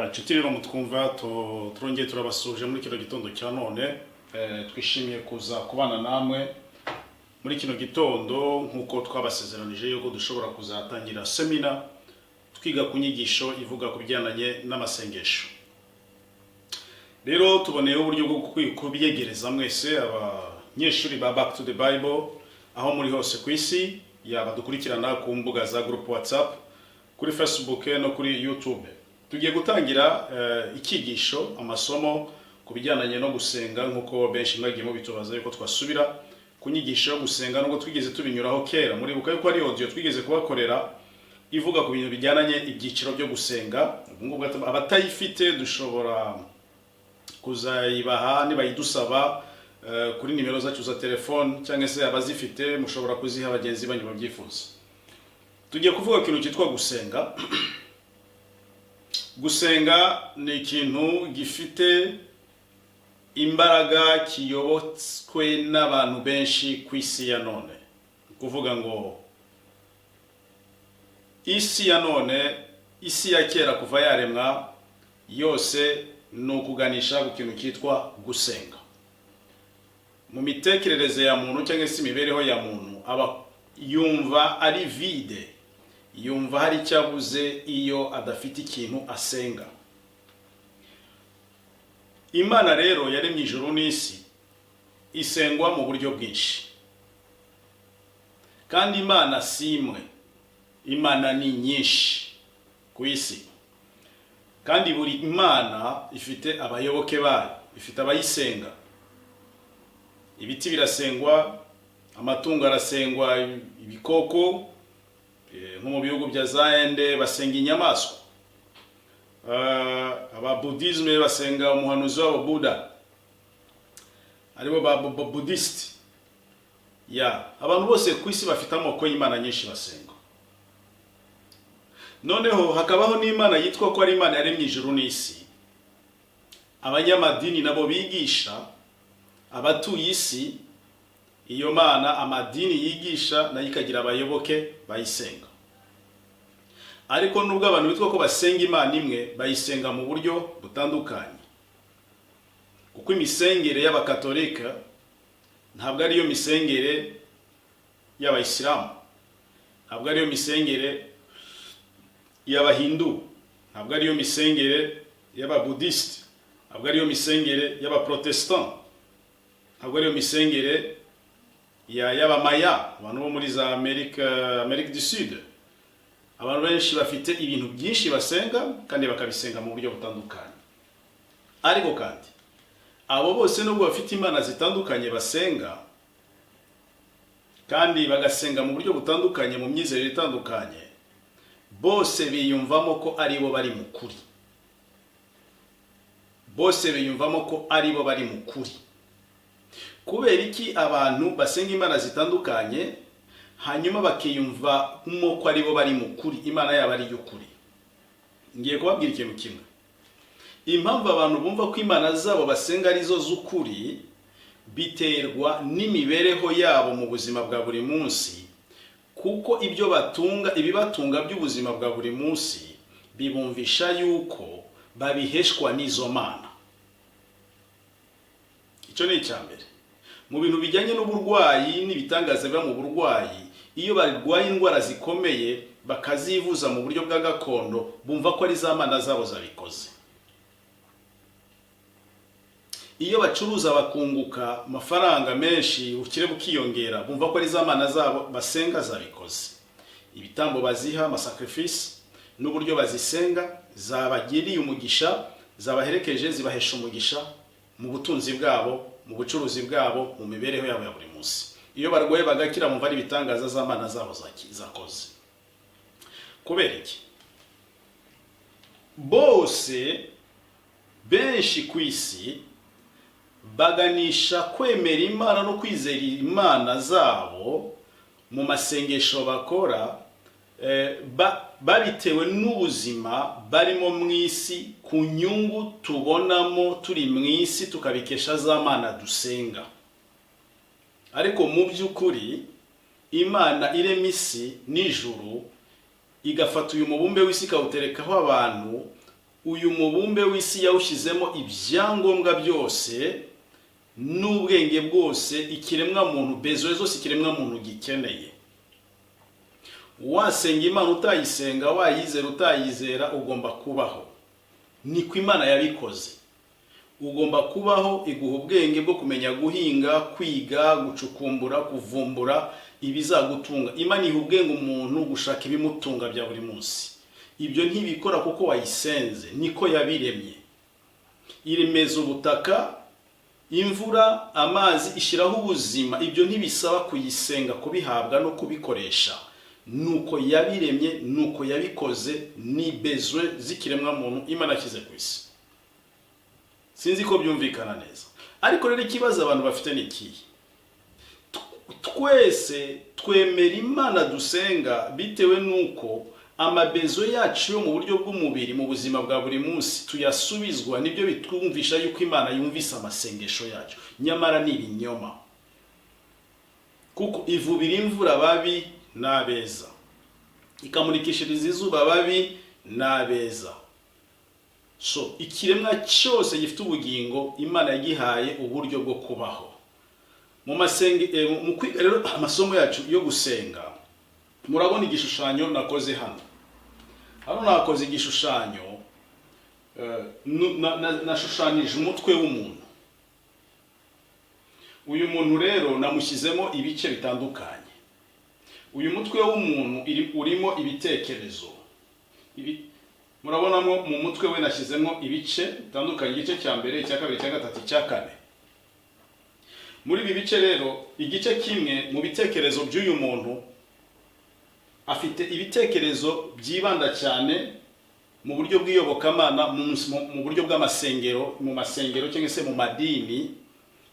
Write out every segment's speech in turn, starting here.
Inshuti rero mutwumva turongeye turabasuje muri kino gitondo cya none. Twishimiye kuza kubana namwe muri kino gitondo nk'uko twabasezeranije yuko dushobora kuzatangira semina twiga ku nyigisho ivuga ku bijyanye n'amasengesho. Rero tuboneye uburyo bwo kubyegereza mwese abanyeshuri ba Back to the Bible aho muri hose ku isi, yaba dukurikirana ku mbuga za group WhatsApp, kuri Facebook no kuri YouTube. Tugiye gutangira ikigisho amasomo ku bijyanye no gusenga nk'uko benshi mwagiye mubitubaza yuko twasubira ku nyigisho yo gusenga nubwo twigeze tubinyuraho kera. Muri buka yuko ari audio twigeze kubakorera ivuga ku bintu bijyananye ibyiciro byo gusenga. Ubwo abatayifite dushobora kuzayibaha nibayidusaba kuri nimero zacu za telefone, cyangwa se abazifite mushobora kuziha abagenzi banyu babyifuza. Tugiye kuvuga ikintu cyitwa gusenga. Gusenga ni ikintu gifite imbaraga kiyobotswe n'abantu benshi ku isi ya none. Kuvuga ngo isi ya none, isi ya kera kuva yaremwa yose ni ukuganisha ku kintu cyitwa gusenga. Mu mitekerereze ya muntu cyangwa se imibereho ya muntu aba yumva ari vide, yumva hari cyabuze iyo adafite ikintu asenga. Imana rero yaremye ijuru n'isi isengwa mu buryo bwinshi, kandi Imana si imwe, Imana ni nyinshi ku isi, kandi buri Imana ifite abayoboke bayo, ifite abayisenga. Ibiti birasengwa, amatungo arasengwa, ibikoko nko mu bihugu bya Zaende basenga inyamaswa. Aba Buddhisme basenga umuhanuzi wabo Buddha, aribo ba Buddhist. Abantu bose ku isi bafite amoko y'Imana nyinshi basenga. Noneho hakabaho n'Imana yitwa ko ari Imana yaremye ijuru n'isi. Abanyamadini nabo bigisha abatuye isi iyo Mana, amadini yigisha nayo ikagira abayoboke bayisenga. Ariko nubwo abantu bitwa ko basenga Imana imwe, bayisenga mu buryo butandukanye. Kuko imisengere y'abakatolika ntabwo ariyo misengere y'abayisilamu, ntabwo ariyo misengere y'abahindu, ntabwo ariyo misengere y'ababuddhist, ntabwo ariyo misengere y'abaprotestant, ntabwo ariyo misengere y'abamaya, abantu bo muri za Amerika du Sud. Abantu benshi bafite ibintu byinshi basenga kandi bakabisenga mu buryo butandukanye. Ariko kandi abo bose nubwo bafite imana zitandukanye basenga kandi bagasenga mu buryo butandukanye, mu myizerere itandukanye, bose biyumvamo ko ari bo bari mu kuri. Bose biyumvamo ko ari bo bari mu kuri. Kubera iki abantu basenga imana zitandukanye hanyuma bakiyumva ko ari bo bari mu kuri, imana yabo ari y'ukuri? Ngiye kubabwira ikintu kimwe. Impamvu abantu bumva ko imana zabo basenga ari zo z'ukuri biterwa n'imibereho yabo mu buzima bwa buri munsi, kuko ibyo batunga, ibibatunga by'ubuzima bwa buri munsi bibumvisha yuko babiheshwa n'izo mana. Icyo ni icyambere. Mu bintu bijyanye n'uburwayi n'ibitangaza biba mu burwayi, iyo barwaye indwara zikomeye bakazivuza mu buryo bwa gakondo, bumva ko ari za mana zabo zabikoze. Iyo bacuruza bakunguka amafaranga menshi, ubukire bukiyongera, bumva ko ari za mana zabo basenga zabikoze. Ibitambo baziha, amasacrifice n'uburyo bazisenga zabagiriye umugisha, zabaherekeje, zibahesha umugisha mu butunzi bwabo, mu bucuruzi bwabo, mu mibereho yabo ya buri munsi. Iyo barwaye bagakira, mumva ari ibitangaza za mana zabo zakoze. Kubera iki? Bose benshi ku isi baganisha kwemera Imana no kwizera imana zabo mu masengesho bakora babitewe n'ubuzima barimo mu isi, ku nyungu tubonamo turi mu isi tukabikesha za mana dusenga. Ariko mu by'ukuri Imana irema isi n'ijuru igafata uyu mubumbe w'isi ikawuterekaho abantu, uyu mubumbe w'isi yawushizemo ibyangombwa byose n'ubwenge bwose ikiremwa muntu bezo zose ikiremwa muntu gikeneye. Wasenga Imana utayisenga, wayizera utayizera, ugomba kubaho. Niko Imana yabikoze. Ugomba kubaho, iguha ubwenge bwo kumenya guhinga, kwiga, gucukumbura, kuvumbura ibizagutunga. Imana iha ubwenge umuntu gushaka ibimutunga bya buri munsi. Ibyo ntibikora kuko wayisenze, niko yabiremye. Iremeza ubutaka, imvura, amazi, ishiraho ubuzima. Ibyo ntibisaba kuyisenga, kubihabwa no kubikoresha. Nuko yabiremye, nuko yabikoze, ni bezwe zikiremwa muntu Imana yashyize ku isi. Sinzi ko byumvikana neza. Ariko rero ikibazo abantu bafite ni iki? Twese twemera Imana dusenga bitewe nuko amabezo yacu yo mu buryo bw'umubiri mu buzima bwa buri munsi tuyasubizwa, nibyo bitwumvisha yuko Imana yumvise amasengesho yacu. Nyamara ni ibinyoma. Kuko ivubira imvura babi n'abeza, ikamurikishiriza izuba babi n'abeza. So ikiremwa cyose gifite ubugingo Imana yagihaye uburyo bwo kubaho. Mu kwiga rero amasomo yacu yo gusenga, murabona igishushanyo nakoze hano. Hano nakoze igishushanyo, nashushanije umutwe w'umuntu. Uyu muntu rero namushyizemo ibice bitandukanye. Uyu mutwe w'umuntu urimo ibitekerezo. Murabonamo mu mutwe we nashyizemo ibice bitandukanye, igice cya mbere, icya kabiri, icya gatatu, icya kane. Muri ibi bice rero, igice kimwe mu bitekerezo by'uyu muntu afite ibitekerezo byibanda cyane mu buryo bw'iyobokamana, mu buryo bw'amasengero, mu masengero cyangwa se mu madini.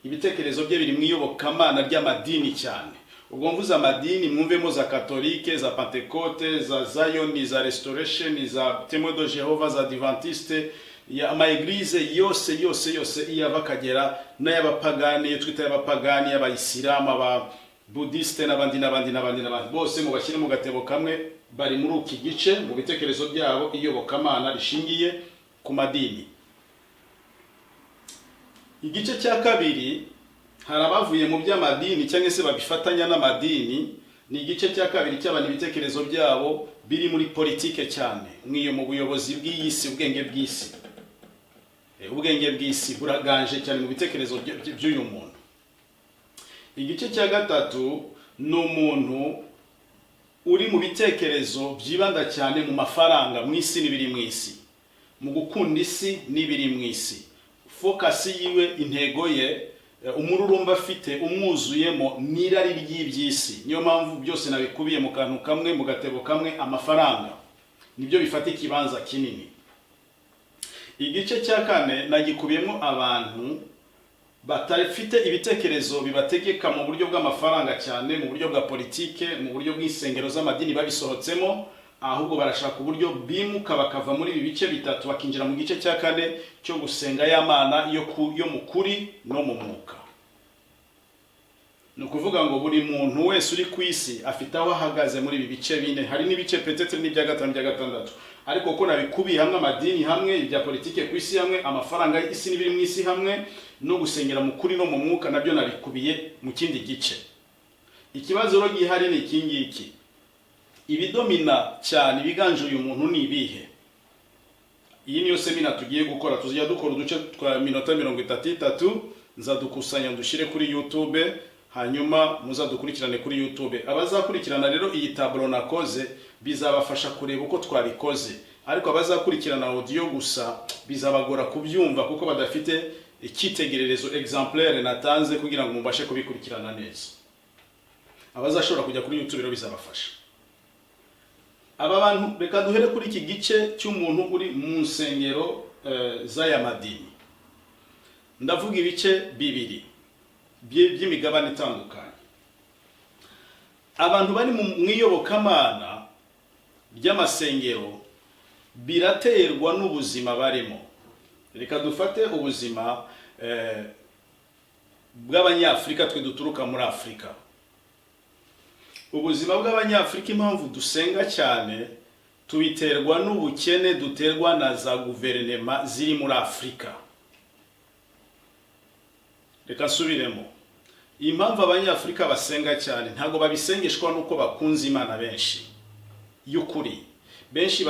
Ibitekerezo bye biri mu iyobokamana ry'amadini cyane. Ubwo mvuze amadini mwumvemo za Katolike, za Pentecote, za Zion, za Restoration, za Témoins de Jéhovah, za Adventiste, ya ama eglise yose iyabakagera n'ayabapagani, yo twita y'abapagani, y'abayisilamu, aba Buddhiste n'abandi bose mu bashyire mu gatebo kamwe, bari muri uki gice mu bitekerezo byabo iyobokamana rishingiye ku madini. Igice cya kabiri hari abavuye mu by'amadini cyangwa se babifatanya n'amadini. Ni igice cya kabiri cy'abantu ibitekerezo byabo biri muri politike cyane, mwiyo mu buyobozi bw'iyisi, ubwenge bw'isi. Ubwenge bw'isi buraganje cyane mu bitekerezo by'uyu muntu. Igice cya gatatu ni umuntu uri mu bitekerezo byibanda cyane mu mafaranga, mu isi n'ibiri mu isi, mu gukunda isi n'ibiri mu isi. Focus yiwe, intego ye, umururumba afite umwuzuyemo n'irari ry'iby'isi. Niyo mpamvu byose nabikubiye mu kantu kamwe, mu gatebo kamwe, amafaranga. Nibyo bifata ikibanza kinini. Igice cya kane nagikubiyemo abantu batafite ibitekerezo bibategeka mu buryo bw'amafaranga cyane, mu buryo bwa politike, mu buryo bw'isengero z'amadini babisohotsemo, ahubwo barashaka uburyo bimuka bakava muri ibi bice bitatu bakinjira mu gice cya kane cyo gusenga y'Imana yo mu kuri no mu mwuka. Ni ukuvuga ngo buri muntu wese uri ku isi afite aho ahagaze muri ibi bice bine. Hari n'ibice peut-être n'ibya gatanu bya gatandatu, ariko ko nabikubiye hamwe, amadini hamwe, ibya politike ku isi hamwe, amafaranga y'isi n'ibiri mu isi hamwe, no gusengera mu kuri no mu mwuka nabyo nabikubiye mu kindi gice. Ikibazo rero gihari ni iki ngiki: ibidomina cyane ibiganje uyu muntu ni ibihe? Iyi niyo semina tugiye gukora. Tuzajya dukora uduce twa minota 33, nzadukusanya dushyire kuri YouTube, hanyuma muzadukurikirane kuri YouTube. Abazakurikirana rero iyi tableau nakoze bizabafasha kureba uko twabikoze, ariko abazakurikirana audio gusa bizabagora kubyumva kuko badafite icyitegererezo exemplaire natanze kugira ngo mubashe kubikurikirana neza. Abazashobora kujya kuri YouTube rero bizabafasha. Aba bantu, reka duhere kuri iki gice cy'umuntu uri mu nsengero z'aya madini. Ndavuga ibice bibiri by'imigabane itandukanye. Abantu bari mu iyobokamana ry'amasengero biraterwa n'ubuzima barimo. Reka dufate ubuzima bw'Abanyafrika, twe duturuka muri Afrika. Ubuzima bw'Abanyafrika impamvu dusenga cyane, tubiterwa n'ubukene duterwa na za guverinema ziri muri Afrika. Reka nsubiremo. Impamvu abanyafrika basenga cyane ntago babisengeshwa nuko bakunze Imana benshi. Yukuri. Benshi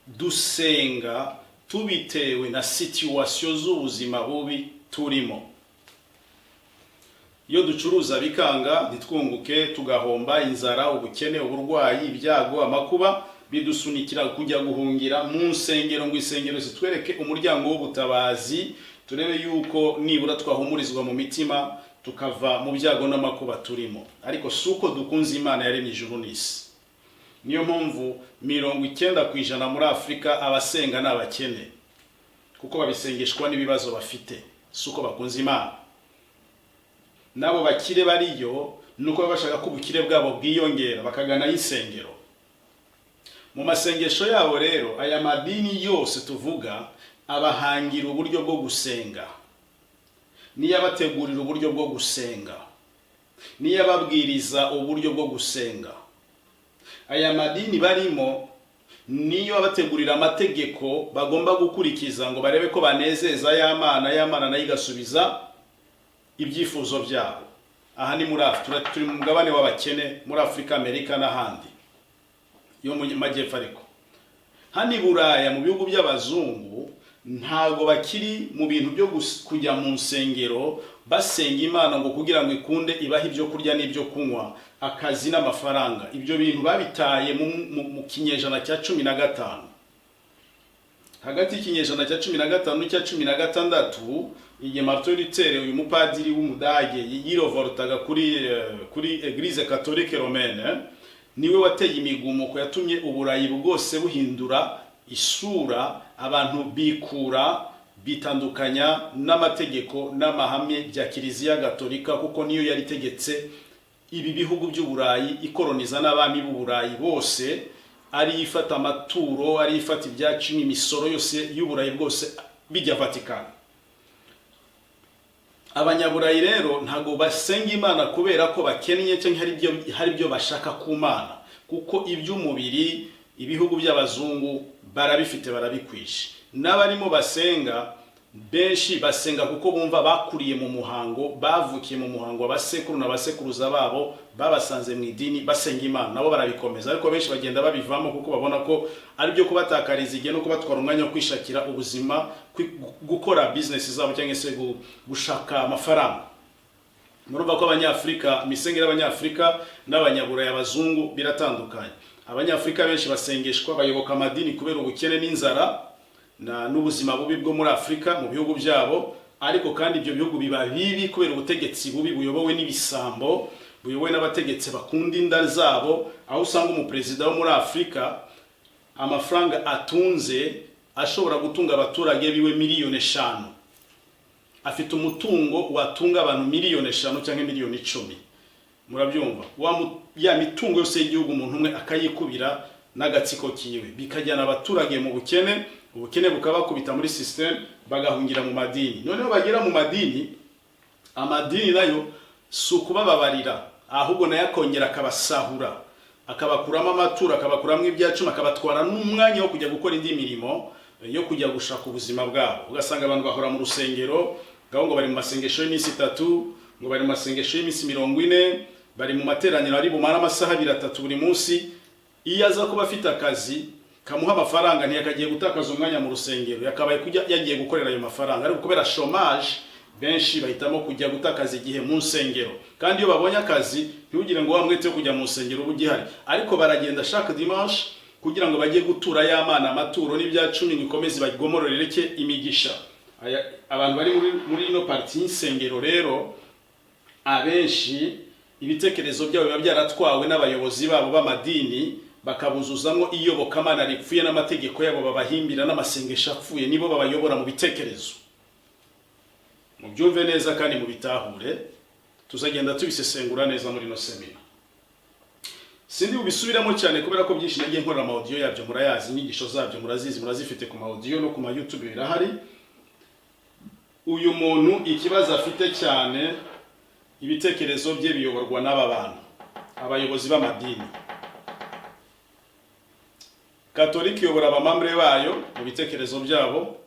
dusenga tubitewe na situation z'ubuzima bubi turimo. Iyo ducuruza bikanga nitwunguke tugahomba, inzara, ubukene, uburwayi, ibyago, amakuba bidusunikira kujya guhungira mu nsengero, ngo isengero zitwereke umuryango w'ubutabazi, turebe yuko nibura twahumurizwa mu mitima tukava mu byago n'amakuba turimo. Ariko suko dukunze Imana yaremye ijuru n'isi. Niyo mpamvu 90% muri Afrika abasenga n'abakene, kuko babisengeshwa n'ibibazo bafite, suko bakunze Imana. Nabo bakire bariyo nuko bashaka ko ubukire bwabo bwiyongera bakagana y'isengero. Mu masengesho yabo rero aya madini yose tuvuga abahangira uburyo bwo gusenga, niyo abategurira uburyo bwo gusenga, niyo ababwiriza uburyo bwo gusenga. Aya madini barimo niyo abategurira amategeko bagomba gukurikiza ngo barebe ko banezeza y'Imana nayo igasubiza ibyifuzo byabo. Aha ni muri Afrika, turi mu mugabane w'abakene muri Afrika, Amerika n'ahandi yo mu majyepfo. Ariko hani Buraya mu bihugu by'abazungu ntago bakiri mu bintu byo kujya mu nsengero basenga Imana ngo kugira ngo ikunde ibahe ibyo kurya n'ibyo kunywa, akazi n'amafaranga. Ibyo bintu babitaye mu kinyejana cya 15. Hagati y'ikinyejana cya 15 n'icya 16 igihe Martin Luther, uyu mupadiri w'umudage yirovortaga kuri Eglise Catholique Romaine, niwe wateye imigumuko yatumye uburayi bwose buhindura isura, abantu bikura bitandukanya n'amategeko n'amahame bya Kiliziya Gatolika, kuko niyo yari tegetse ibi bihugu by'uburayi, ikoroniza n'abami b'uburayi bose, ari ifata amaturo, ari ifata ibyacu n'imisoro yose y'uburayi bwose bijya Vatican. Abanyaburayi rero ntago basenga Imana kubera ko bakennye cyangwa hari ibyo bashaka ku Mana, kuko iby'umubiri ibihugu by'abazungu barabifite, barabikwishe. N'abarimo basenga benshi basenga kuko bumva bakuriye mu muhango, bavukiye mu muhango, abasekuru n'abasekuruza babo babasanze mu idini basenga Imana, nabo barabikomeza. Ariko benshi bagenda babivamo kuko babona ko ari byo kubatakariza igihe no kubatwara umwanya wo kwishakira ubuzima, gukora business zabo cyangwa se gushaka amafaranga. Murumva ko abanyafrika, imisengero y'abanyafrika n'abanyaburaya abazungu biratandukanye. Abanyafrika benshi basengeshwa, bayoboka amadini kubera ubukene n'inzara n'ubuzima bubi bwo muri Afrika mu bihugu byabo. Ariko kandi ibyo bihugu biba bibi kubera ubutegetsi bubi buyobowe n'ibisambo, buyobowe n'abategetsi bakunda inda zabo. Aho usanga umuperezida wo muri Afrika amafaranga atunze ashobora gutunga abaturage biwe 5,000,000. Afite umutungo watunga abantu 5,000,000 cyangwa 10,000,000. Murabyumva? Ya mitungo yose y'igihugu umuntu umwe akayikubira n'agatsiko kiwe, bikajyana abaturage mu bukene, ubukene bukabakubita muri system, bagahungira mu madini. Noneho bagera mu madini, amadini nayo sukubababarira, ahubwo nayo akongera akabasahura, akabakuramo amaturo, akabakuramo ibyacuma, akabatwara n'umwanya wo kujya gukora indi mirimo yo kujya gushaka ubuzima bwabo. Ugasanga abantu bahora mu rusengero, ngo bari mu masengesho y'iminsi 3, ngo bari mu masengesho y'iminsi 40, bari mu materaniro ari bumara amasaha 2-3 buri munsi. Iyo aza kuba afite akazi kamuha amafaranga ntiyakagiye gutakaza umwanya mu rusengero, yakabaye kujya yagiye gukorera ayo mafaranga. Ariko kubera chômage benshi bahitamo kujya gutakaza igihe mu nsengero, kandi iyo babonye akazi ntugire ngo wamwete yo kujya mu nsengero ubugihari, ariko baragenda chaque dimanche kugira ngo bajye gutura y'Imana amaturo n'ibyacumi gikomeze bagomororereke imigisha. Abantu bari muri ino parti y'insengero rero abenshi ibitekerezo byabo biba byaratwawe n'abayobozi babo b'amadini, bakabuzuzamo iyobokamana ripfuye n'amategeko yabo babahimbira n'amasengesho apfuye, nibo babayobora mu bitekerezo. Mubyumve neza kandi mu bitahure, tuzagenda tubisesengura neza muri no semina. Sindi ubisubiramo cyane kubera ko byinshi nagiye nkorera ama audio yabyo murayazi, inyigisho zabyo murazizi, murazifite ku ma audio no ku ma YouTube birahari. Uyu muntu ikibazo afite cyane, ibitekerezo bye biyoborwa n'aba bantu, abayobozi b'amadini. Katolika iyobora abamambure bayo mu bitekerezo byabo.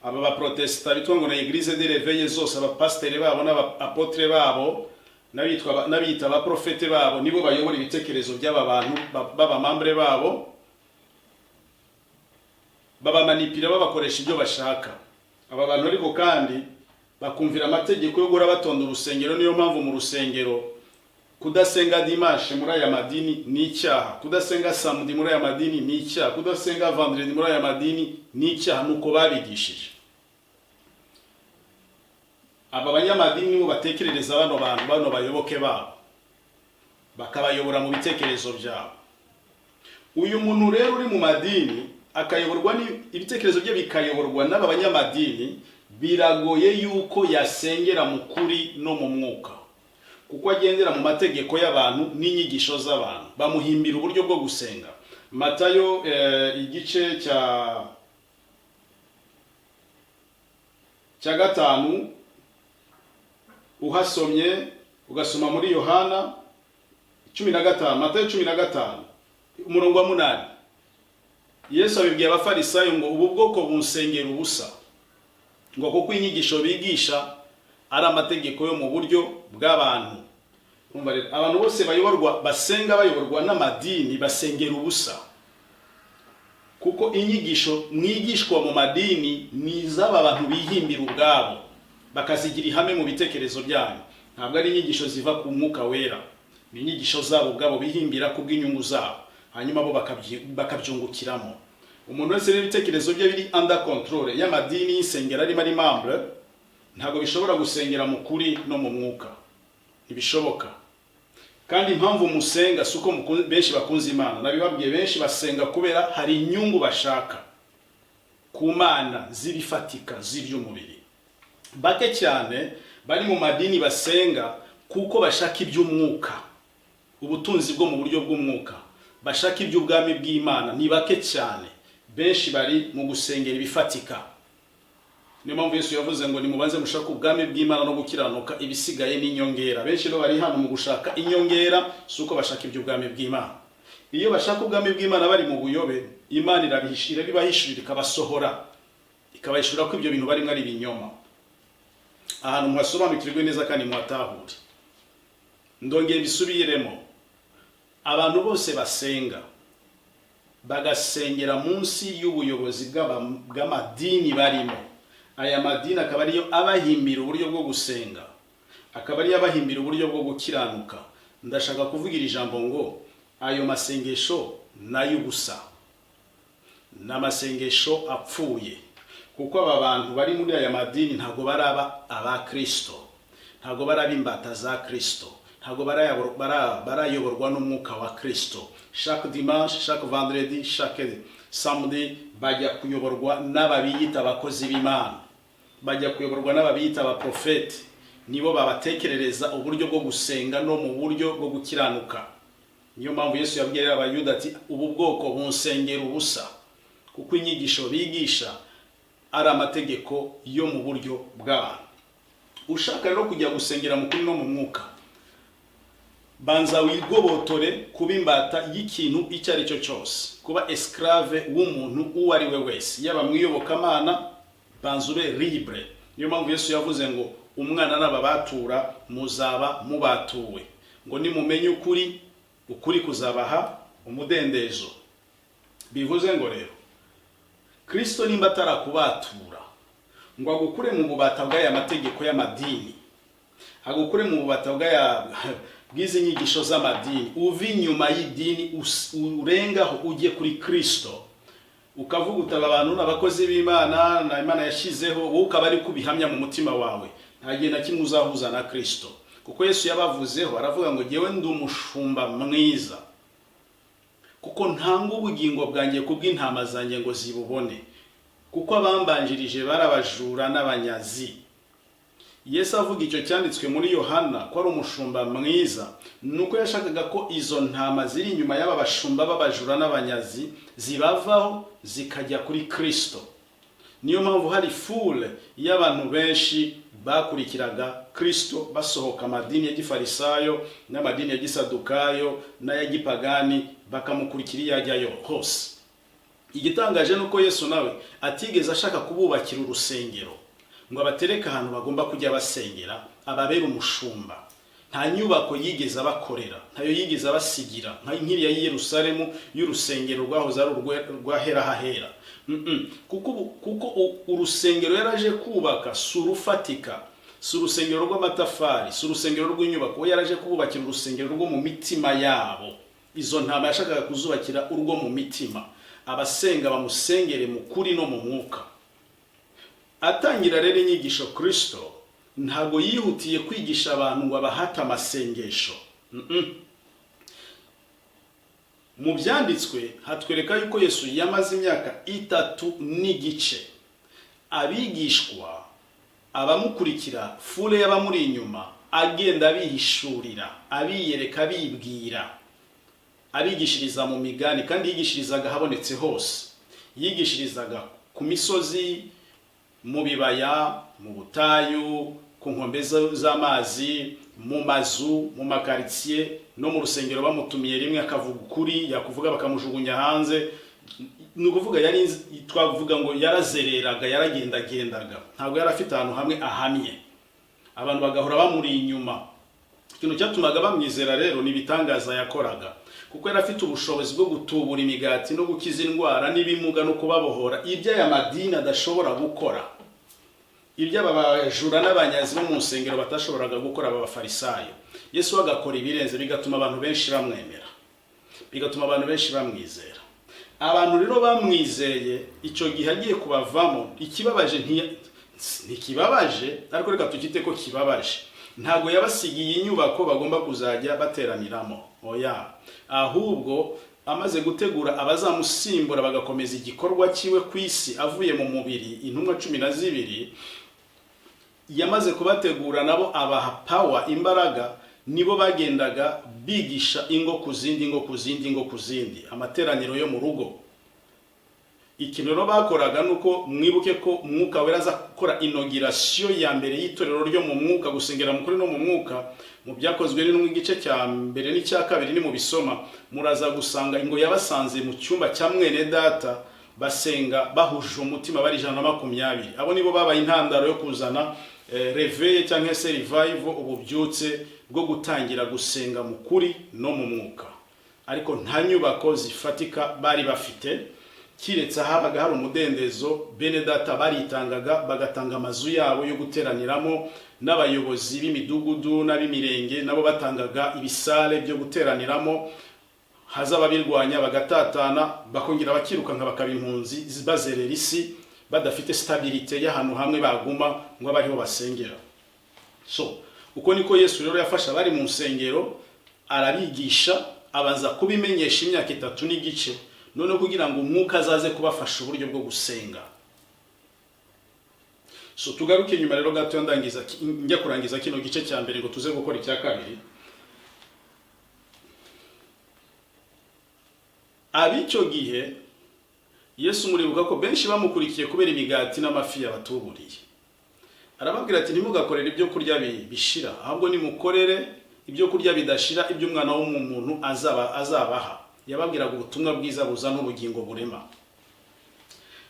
Aba baprotesta bitwa ngo na Eglise de Réveil zose, abapasiteri babo n'abapotre babo n'abiyita abaprofete babo nibo bayobora ibitekerezo by'aba bantu b'abamambure babo, babamanipira babakoresha ibyo bashaka. Aba bantu ariko kandi bakumvira amategeko yo gura batonda urusengero. Niyo mpamvu mu rusengero kudasenga dimanche muri aya madini ni icyaha, kudasenga samedi muri aya madini ni icyaha, kudasenga vendredi muri aya madini ni icyaha, nuko babigishije. Aba banyamadini nibo batekerereza bano bayoboke babo, bakabayobora mu bitekerezo byabo. Uyu muntu rero uri mu madini akayoborwa ibitekerezo bye bikayoborwa n'aba banyamadini, biragoye yuko yasengera mu kuri no mu mwuka, kuko agendera mu mategeko y'abantu n'inyigisho z'abantu. Bamuhimbira uburyo bwo gusenga. Matayo igice cya 5 uhasomye ugasoma muri Yohana 15, Matayo 15 umurongo wa 8, Yesu abibwiye abafarisayo ngo ubu bwoko bunsengera ubusa, ngo kuko inyigisho bigisha ari amategeko yo mu buryo bw'abantu. Abantu bose bayoborwa basenga bayoborwa n'amadini basengera ubusa, kuko inyigisho mwigishwa mu madini ni iz'aba bantu bihimbira ubwabo, bakazigira ihame mu bitekerezo byanyu. Ntabwo ari inyigisho ziva ku mwuka wera, ni inyigisho zabo ubwabo bihimbira ku bw'inyungu zabo, hanyuma bo bakabyungukiramo. Umuntu wese n'ibitekerezo bye biri under control y'amadini y'isengera arimo ari membre, ntabwo bishobora gusengera mu kuri no mu mwuka, ntibishoboka. Kandi impamvu musenga suko benshi bakunze Imana, nabibabwiye, benshi basenga kubera hari inyungu bashaka ku Mana z'ibifatika z'iby'umubiri. Bake cyane bari mu madini basenga kuko bashaka iby'umwuka, ubutunzi bwo mu buryo bw'umwuka, bashaka iby'ubwami bw'Imana. Ni bake cyane, benshi bari mu gusengera ibifatika. Niyo mpamvu Yesu yavuze ngo nimubanze mushaka ubwami bw'Imana no gukiranuka, ibisigaye n'inyongera. Benshi no bari hano mu gushaka inyongera, suko bashaka iby'ubwami bw'Imana. Iyo bashaka ubwami bw'Imana bari mu buyobe, Imana irabihishira, bibahishurira, ikabasohora, ikabahishura ko ibyo bintu barimo ari ibinyoma. Ahantu mwasobanukirwe neza kandi mwatahure. Ndongeye bisubiremo, abantu bose basenga bagasengera munsi y'ubuyobozi bw'amadini barimo. Aya madini akaba ariyo abahimbira uburyo bwo gusenga, akaba ariyo abahimbira uburyo bwo gukiranuka. Ndashaka kuvugira ijambo ngo ayo masengesho n'ay'ubusa, n'amasengesho apfuye, kuko aba bantu bari muri aya madini ntago baraba aba Kristo, ntago baraba imbata za Kristo, ntago barayoborwa n'umwuka wa Kristo. Chaque dimanche, chaque vendredi, chaque samedi bajya kuyoborwa n'ababiyita abakozi b'Imana, bajya kuyoborwa n'ababiyita abaprofete. Nibo babatekerereza uburyo bwo gusenga no mu buryo bwo gukiranuka. Niyo mpamvu Yesu yabwiye abayuda ati ubu bwoko bunsengera ubusa, kuko inyigisho bigisha ari amategeko yo mu buryo bw'abantu. Ushaka rero kujya gusengera mu kuri no mu mwuka, banza wigobotore kuba imbata y'ikintu icyo ari cyo cyose, kuba esclave w'umuntu uwo ari we wese, yaba mwiyobokamana, banza ube libre. Niyo mpamvu Yesu yavuze ngo umwana n'ababatura muzaba mubatuwe, ngo nimumenye ukuri, ukuri kuzabaha umudendezo. Bivuze ngo rero Kristo nimba atarakubatura ngo agukure mu bubata bw'aya mategeko y'amadini, agukure mu bubata bw'izi nyigisho z'amadini, uvi inyuma y'idini urengaho ujye kuri Kristo, ukavuga utaba abantu n'abakozi b'Imana na Imana yashyizeho, wowe ukaba ari kubihamya mu mutima wawe, nta gihe na kimwe uzahuza na Kristo. Kuko Yesu yabavuzeho aravuga ngo jyewe ndi umushumba mwiza, kuko ntanga ubugingo bwanjye kubw'intama zanjye ngo zibubone, kuko abambanjirije barabajura n'abanyazi. Yesu avuga icyo cyanditswe muri Yohana ko ari umushumba mwiza, nuko yashakaga ko izo ntama ziri inyuma y'aba bashumba b'abajura n'abanyazi zibavaho zikajya kuri Kristo. Niyo mpamvu hari foule y'abantu benshi bakurikiraga Kristo basohoka amadini ya gifarisayo n'amadini ya gisadukayo n'aya gipagani, bakamukurikira yajyayo hose. igitangaje nuko Yesu nawe atigeze ashaka kububakira urusengero ngo abatereke ahantu bagomba kujya basengera, ababera umushumba. Nta nyubako yigeze abakorera, ntayo yigeze abasigira nka nkiriya y'i Yerusalemu y'urusengero rwahoze ari rwahera hahera. Kuko urusengero yaraje kubaka surufatika, si urusengero rw'amatafari, si urusengero rw'inyubako, we yaraje kububakira urusengero rwo mu mitima yabo. Izo ntama yashakaga kuzubakira urwo mu mitima, abasenga bamusengere mu kuri no mu mwuka. Atangira rero inyigisho Kristo ntago yihutiye kwigisha abantu ngo abahata amasengesho. Mu byanditswe hatwereka yuko Yesu yamaze imyaka 3 n'igice abigishwa, abamukurikira, fule y'abamuri inyuma, agenda bihishurira, abiyereka, bibwira, abigishiriza mu migani, kandi yigishirizaga habonetse hose. Yigishirizaga ku misozi, mu bibaya, mu butayu, ku nkombe z'amazi, mu mazu, mu makaritsiye, no mu rusengero bamutumiye rimwe akavuga ukuri, yakuvuga bakamujugunya hanze. Ni ukuvuga yari twavuga ngo yarazereraga, yaragendagendaga, ntabwo yari afite ahantu hamwe ahamye, abantu bagahora bamuri inyuma. Ikintu cyatumaga bamwizera rero ni ibitangaza yakoraga, kuko yari afite ubushobozi bwo gutubura imigati no gukiza indwara n'ibimuga no kubabohora, ibyo aya madini adashobora gukora, ibyo abajura n'abanyazi bo mu nsengero batashoboraga gukora, abafarisayo. Yesu agakora ibirenze, bigatuma abantu benshi bamwemera, bigatuma abantu benshi bamwizera. Abantu rero bamwizeye, icyo gihe agiye kubavamo, ikibabaje ntikibabaje, ariko reka tukite ko kibabaje. Ntago yabasigiye inyubako bagomba kuzajya bateraniramo, oya, ahubwo amaze gutegura abazamusimbura bagakomeza igikorwa kiwe ku isi avuye mu mubiri, intumwa 12, yamaze kubategura nabo abaha power, imbaraga. Nibo bagendaga bigisha ingo ku zindi, amateraniro yo mu rugo. Ikintu rero bakoraga nuko mwibuke ko Umwuka Wera aza gukora inauguration ya mbere y'itorero ryo mu mwuka, gusengera mu kuri no mu mwuka. Mu byakozwe n'intumwa igice cya mbere n'icya kabiri ni mu bisoma, muraza gusanga ingo yabasanze mu cyumba cya mwene data basenga bahuje umutima, bari 120. Abo nibo babaye intandaro yo kuzana reveil cyangwa se revival, ububyutse bwo gutangira gusenga mu kuri no mu mwuka. Ariko nta nyubako zifatika bari bafite, kiretse habaga hari umudendezo. Bene data baritangaga, bagatanga amazu yabo yo guteraniramo, n'abayobozi b'imidugudu n'abimirenge nabo batangaga ibisale byo guteraniramo. Hazaba birwanya bagatatana, bakongera bakiruka nka bakaba impunzi bazerera isi, badafite stabilité y'ahantu hamwe baguma ngo abariho basengera. So uko niko Yesu rero yafasha bari mu nsengero, arabigisha, abanza kubimenyesha imyaka 3 n'igice, none kugira ngo umwuka azaze kubafasha uburyo bwo gusenga. So tugaruke nyuma rero gato njya kurangiza kino gice cya mbere ngo tuze gukora icya kabiri. Abicyo gihe Yesu muribuka ko benshi bamukurikiye kubera imigati n'amafi yabatuburiye. Arababwira ati ntimugakorere ibyo kurya bishira, ahubwo nimukorere ibyo kurya bidashira, ibyo umwana w'umuntu azabaha. Yababwiraga ubutumwa bwiza buzana ubugingo burema.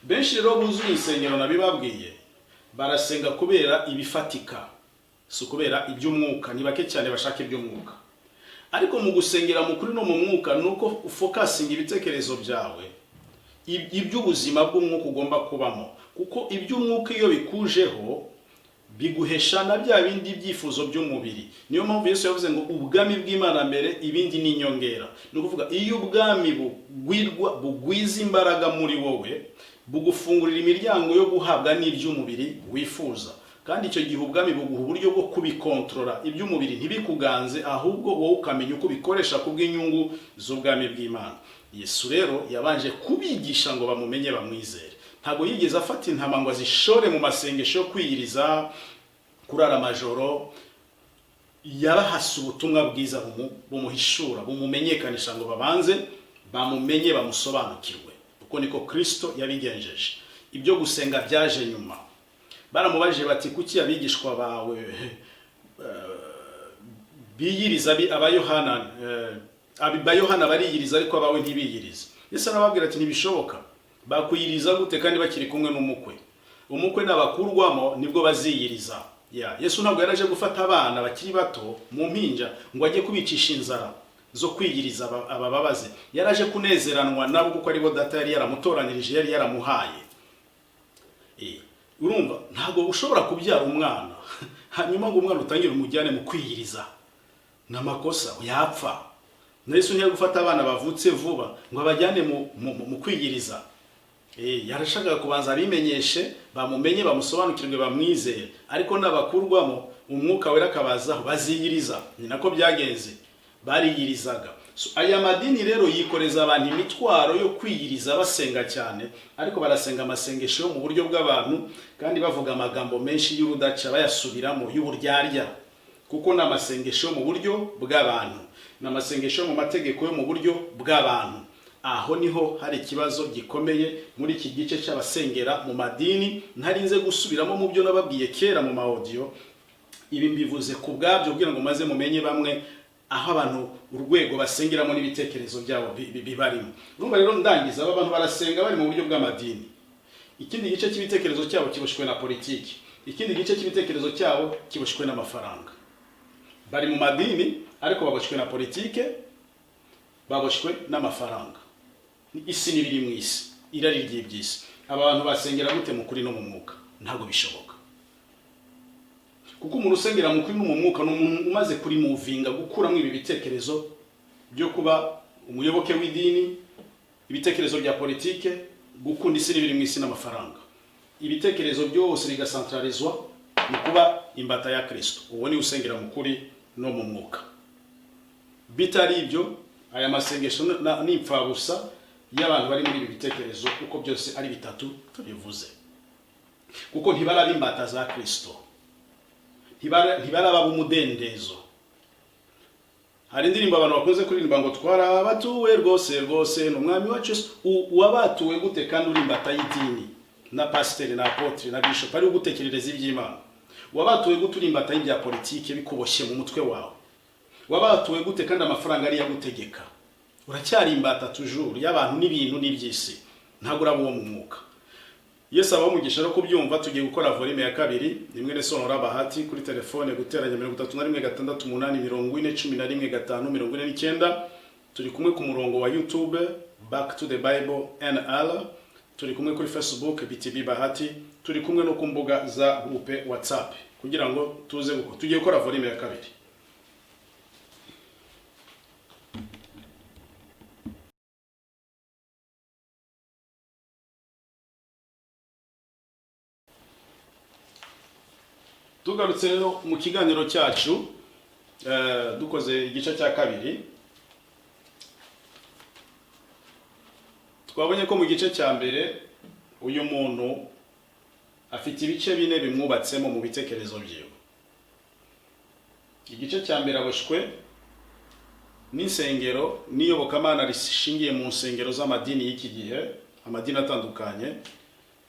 Benshi rero buzuye insengero nabibabwiye, barasenga kubera ibifatika, si kubera iby'umwuka. Ni bake cyane bashaka iby'umwuka. Ariko mu gusengera mu kuri no mu mwuka nuko ufokasinga ibitekerezo byawe iby'ubuzima bw'umwuka ugomba kubamo, kuko iby'umwuka iyo bikujeho biguhesha na bya bindi byifuzo by'umubiri. Niyo mpamvu Yesu yavuze ngo ubwami bw'Imana mbere, ibindi ni inyongera. Ni ukuvuga iyo ubwami bugwiza imbaraga muri wowe, bugufungurira imiryango yo guhabwa n'iby'umubiri wifuza, kandi icyo gihe ubwami buguha uburyo bwo kubikontrola, iby'umubiri ntibikuganze, ahubwo wowe ukamenya uko bikoresha kubw'inyungu z'ubwami bw'Imana. Yesu rero yabanje kubigisha ngo bamumenye, bamwizere. Ntago yigeze afata intama ngo azishore mu masengesho yo kwiyiriza, kurara amajoro. Yabahasa ubutumwa bwiza bumuhishura, bumumenyekanisha ngo babanze bamumenye, bamusobanukirwe. Uko niko Kristo yabigenjeje. Ibyo gusenga byaje nyuma. Baramubajije bati kuki abigishwa bawe biyiriza abayohana bariyiriza ariko abawe ntibiyiriza? Yesu arababwira ati ntibishoboka. bakwiyiriza gute kandi bakiri kumwe n'umukwe? Umukwe n'abakurwamo nibwo baziyiriza. Yesu ntabwo yaraje gufata abana bakiri bato mu mpinja ngo ajye kubicisha inzara zo kwiyiriza abababaze. Yaraje kunezeranwa nabo kuko aribo data yari yaramutoranirije, yari yaramuhaye. Urumva, ntabwo ushobora kubyara umwana hanyuma ngo umwana utangire umujyane mu kwiyiriza. N'amakosa yapfa. Yesu ntiyaje gufata abana bavutse vuba ngo abajyane mu kwiyiriza. Yarashaka kubanza abimenyeshe, bamumenye, bamusobanukirwe, bamwizeye. Ariko n'abakurwamo umwuka wera akabazaho baziyiriza. Ni nako byagenze, bariyirizaga. Aya madini rero yikoreza abantu imitwaro yo kwiyiriza basenga cyane, ariko barasenga amasengesho yo mu buryo bw'abantu kandi bavuga amagambo menshi y'urudaca bayasubiramo y'uburyarya, kuko n'amasengesho mu buryo bw'abantu, n'amasengesho mu mategeko yo mu buryo bw'abantu. Aho niho hari ikibazo gikomeye muri iki gice cy'abasengera mu madini. Ntarinze gusubiramo mu byo nababwiye kera mu audio, ibi mbivuze ku bwabyo kugira ngo maze mumenye bamwe aho abantu urwego basengeramo n'ibitekerezo byabo bibarimo. Urumva rero ndangiza, aba bantu barasenga bari mu buryo bw'amadini. Ikindi gice cy'ibitekerezo cyabo kiboshwe na politiki, ikindi gice cy'ibitekerezo cyabo kiboshwe n'amafaranga. Bari mu madini ariko baboshwe na politike, baboshwe n'amafaranga. Isi n'ibiri mu isi, irari ry'ibyisi. Abantu basengera gute mu kuri no mu mwuka? Ntabwo bishoboka. Kuko umuntu usengera mu kuri no mu mwuka ni umuntu umaze kuri muvinga gukuramo ibi bitekerezo byo kuba umuyoboke w'idini, ibitekerezo bya politike, gukunda isi n'ibiri mu isi n'amafaranga. Ibitekerezo byose bigasantralizwa mu kuba imbata ya Kristo. Uwo ni usengera mu kuri no mu mwuka. Bitari ibyo, aya masengesho n'ipfabusa y'abantu bari muri ibi bitekerezo, kuko byose ari bitatu tubivuze. Kuko ntibaraba imbata za Kristo, ntibaraba umudendezo. Hari indirimbo abantu bakunze kuririmba ngo twarabatuwe rwose rwose n'umwami wacu. Wabatuwe gute kandi uri imbata y'idini na pasiteri na apotre na bishop ari ugutekerereza iby'Imana? Wabatuwe gute uri imbata y'ibya politike bikuboshye mu mutwe wawe? Wabatuwe gute kandi amafaranga ari yagutegeka? Uracyari imbata toujours y'abantu n'ibintu n'ibyisi, ntabwo uraba uwo mu mwuka. Yesu abamugisha no kubyumva. Tugiye gukora volume ya 2. Nimwe ne Sonora Bahati kuri telefone guteranya 31 Turi kumwe ku murongo wa YouTube Back to the Bible NL. Turi kumwe kuri Facebook BTB Bahati. Turi kumwe no ku mbuga za groupe WhatsApp kugira ngo tugiye gukora volume ya 2. Tugarutse rero mu kiganiro cyacu dukoze igice cya 2. Twabonye ko mu gice cya mbere uyu muntu afite ibice 4 bimwubatsemo mu bitekerezo byiwe. Igice cya mbere aboshwe n'insengero n'iyobokamana rishingiye mu nsengero z'amadini y'iki gihe, amadini atandukanye,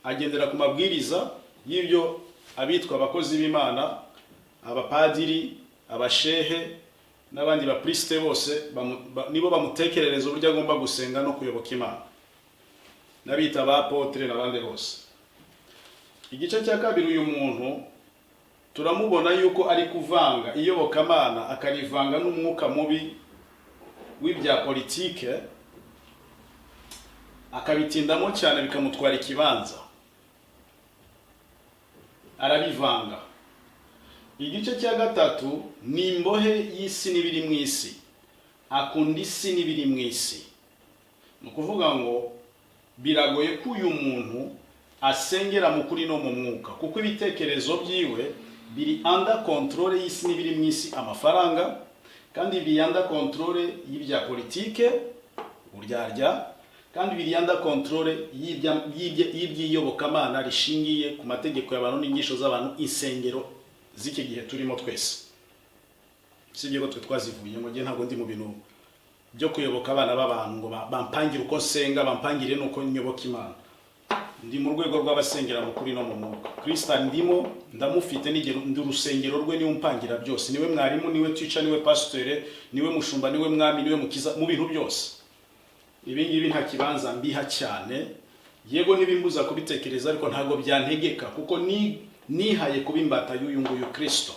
agendera ku mabwiriza y'ibyo abitwa abakozi b'Imana, abapadiri, abashehe n'abandi bapriste bose nibo bamutekerereza uburyo agomba gusenga no kuyoboka Imana, n'abita abapotre n'abandi bose. Igice cya 2 uyu muntu turamubona yuko ari kuvanga iyobokamana akarivanga n'umwuka mubi w'ibya politike, akabitindamo cyane bikamutwara ikibanza, arabivanga. Igice cya 3 ni imbohe y'isi n'ibiri mu isi, akunda isi n'ibiri mu isi. Ni ukuvuga ngo biragoye ko uyu muntu asengera mu kuri no mu mwuka, kuko ibitekerezo byiwe biri under control y'isi n'ibiri mu isi, amafaranga, kandi biri under control y'ibya politike, uburyarya, kandi biri under control y'iby'iyobokamana rishingiye ku mategeko y'abantu n'ingisho z'abantu, insengero z'iki gihe turimo twese. Sibyo ko twe twazivuye ngo ntabwo ndi mu bintu byo kuyoboka abana b'abantu ngo bampangire uko senga, bampangire nuko nyoboka Imana. Ndi mu rwego rw'abasengera mu kuri no mu mwuka. Kristo ndimo, ndamufite ndi urusengero rwe, niwe umpangira byose, niwe mwarimu, niwe teacher, niwe pastor, niwe mushumba, niwe mwami, niwe mukiza mu bintu byose. Ibi ngibi nta kibanza mbiha cyane. yego ntibimbuza kubitekereza ariko ntago byantegeka kuko nihaye kuba imbata y'uyu nguyu Kristo.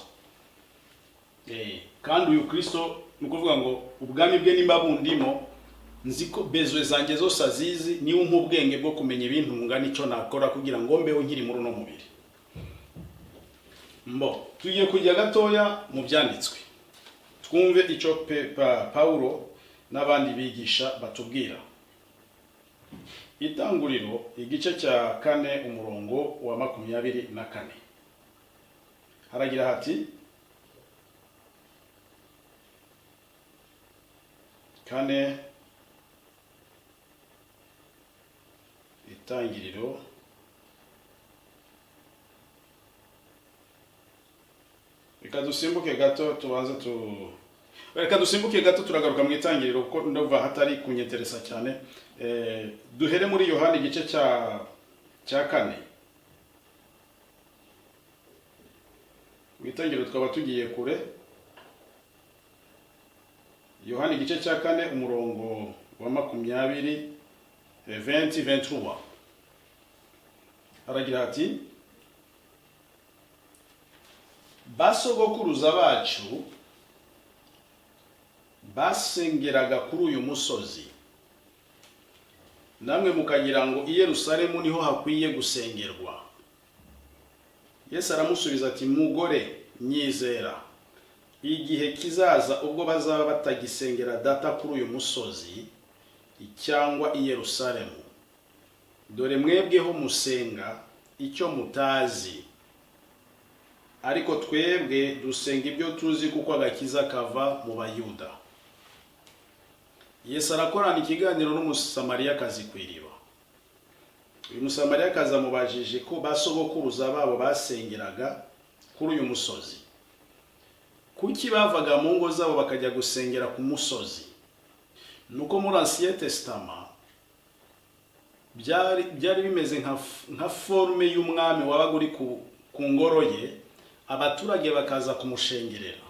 Kandi uyu Kristo nukuvuga ngo ubwami bwe nimba bundimo, nziko bezwe zanjye zose azizi, ni ubwenge bwo kumenya ibintu ngana icyo nakora kugira ngo mbeho nkiri muri uno mubiri. Tugiye kujya gatoya mu byanditswe twumve icyo Paulo n'abandi bigisha batubwira. Itanguriro igice cya 4 umurongo wa 24 haragira hati, kane itangiriro reka dusimbuke gato turagaruka mu itangiriro kuko ndumva hatari kunyeteresa cyane. Duhere muri Yohana igice cya 4. Mu itangiriro twaba tugiye kure. Yohana igice cya 4 umurongo wa 20-23 haragira hati, basogokuruza bacu basengeraga kuri uyu musozi, namwe mukagira ngo i Yerusalemu niho hakwiye gusengerwa. Yesu aramusubiza ati, mugore nyizera, igihe kizaza ubwo bazaba batagisengera data kuri uyu musozi cyangwa i Yerusalemu. Dore mwebweho musenga icyo mutazi, ariko twebwe dusenga ibyo tuzi kuko agakiza kava mu Bayuda. Yesu arakorana ikiganiro n'umusamariyakazi ku iriba. Uyu musamariyakazi amubajije ko basogokuruza babo basengeraga kuri uyu musozi. Kuki bavaga mu ngo zabo bakajya gusengera ku musozi? Nuko muri Ancien Testament byari bimeze nka forme y'umwami wabaga uri ku ngoro ye, abaturage bakaza kumushengerera.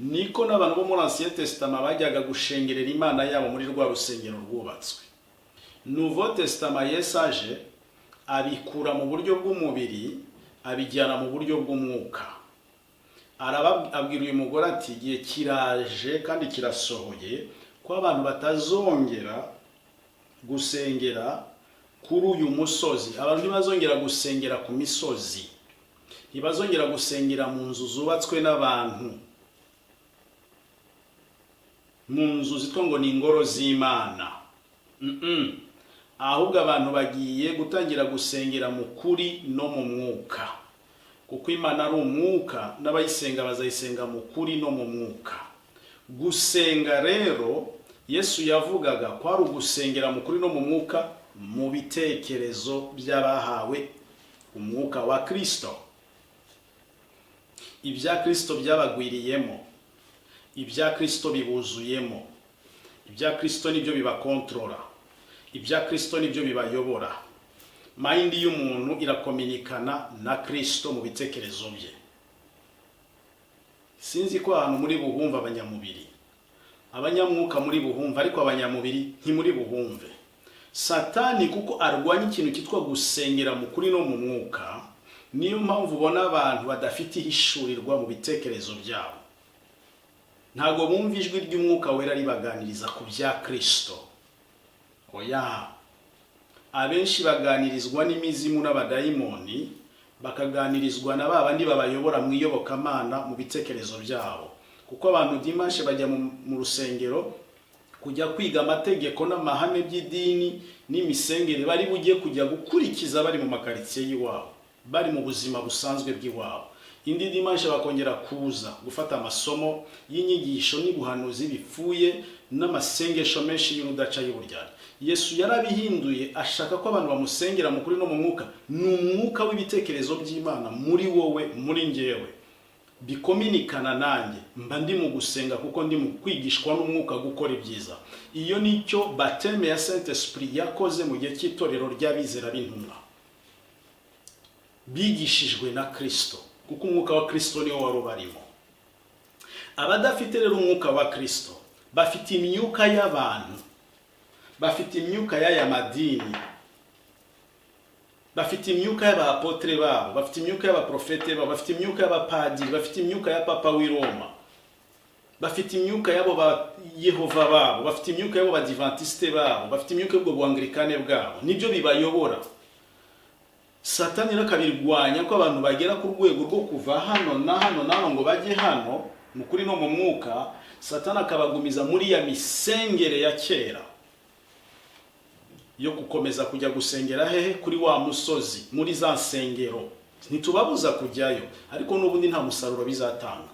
Niko n'abantu bo muri Ancien Testament bajyaga gushengerera Imana yabo muri rwa rusengero rwubatswe. Nouveau Testament Yesu aje abikura mu buryo bw'umubiri abijyana mu buryo bw'umwuka. Arababwira uyu mugore ati, igihe kiraje kandi kirasohoye ko abantu batazongera gusengera kuri uyu musozi. Abantu ntibazongera gusengera ku misozi, ntibazongera gusengera mu nzu zubatswe n'abantu, mu nzu zitwa ngo ni ingoro z'Imana. Ahubwo abantu bagiye gutangira gusengera mu kuri no mu mwuka, kuko Imana ari umwuka, n'abayisenga bazayisenga mu kuri no mu mwuka. Gusenga rero Yesu yavugaga ko ari ugusengera mu kuri no mu mwuka, mu bitekerezo by'abahawe umwuka wa Kristo. Ibya Kristo byabagwiriyemo, ibya Kristo bibuzuyemo, ibya Kristo nibyo bibakontrola, ibya Kristo nibyo bibayobora. Mind y'umuntu irakominikana na Kristo mu bitekerezo bye. Sinzi ko ahantu muri buhumva abanyamubiri, abanyamwuka muri buhumva, ariko abanyamubiri ntimuri buhumve. Satani kuko arwanya ikintu cyitwa gusengera mu kuri no mu mwuka, niyo mpamvu ubona abantu badafite ihishurirwa mu bitekerezo byabo. Ntago bumva ijwi ry'umwuka wera ribaganiriza ku bya Kristo. Oya, abenshi baganirizwa n'imizimu n'abadayimoni, bakaganirizwa na babandi babayobora mu iyobokamana mu bitekerezo byabo. Kuko abantu dimanche bajya mu rusengero kujya kwiga amategeko n'amahame by'idini n'imisengere bari bugiye kujya gukurikiza bari mu makaritsiye y'iwabo, bari mu buzima busanzwe bw'iwabo. Indi dimanche bakongera kuza gufata amasomo y'inyigisho n'ubuhanuzi bipfuye n'amasengesho menshi y'urudaca y'uburyarya. Yesu yarabihinduye, ashaka ko abantu bamusengera mu kuri no mu mwuka. Ni umwuka w'ibitekerezo by'Imana muri wowe, muri njyewe, bikominikana nanjye. Mba ndi mu gusenga kuko ndi mu kwigishwa n'umwuka gukora ibyiza. Iyo nicyo bateme ya Saint Esprit yakoze mu gihe cy'itorero ry'abizera b'intumwa, bigishijwe na Kristo, kuko umwuka wa Kristo niwo wari ubarimo. Abadafite rero umwuka wa Kristo bafite imyuka y'abantu, bafite imyuka y'aya madini, bafite imyuka y'abapotre babo, bafite imyuka y'abaprofete babo, bafite imyuka y'abapadiri, bafite imyuka ya papa w'i Roma, bafite imyuka y'abo ba Yehova babo, bafite imyuka y'abo badivantiste babo, bafite imyuka y'ubwo bwanglikane bwabo, nibyo bibayobora. Satani rakabirwanya ko abantu bagera ku rwego rwo kuva hano na hano na hano ngo bajye hano mu kuri no mu mwuka. Satani akabagumiza muri ya misengere ya kera yo gukomeza kujya gusengera hehe kuri wa musozi, muri za nsengero. Ntitubabuza kujyayo, ariko n'ubundi nta musaruro bizatanga,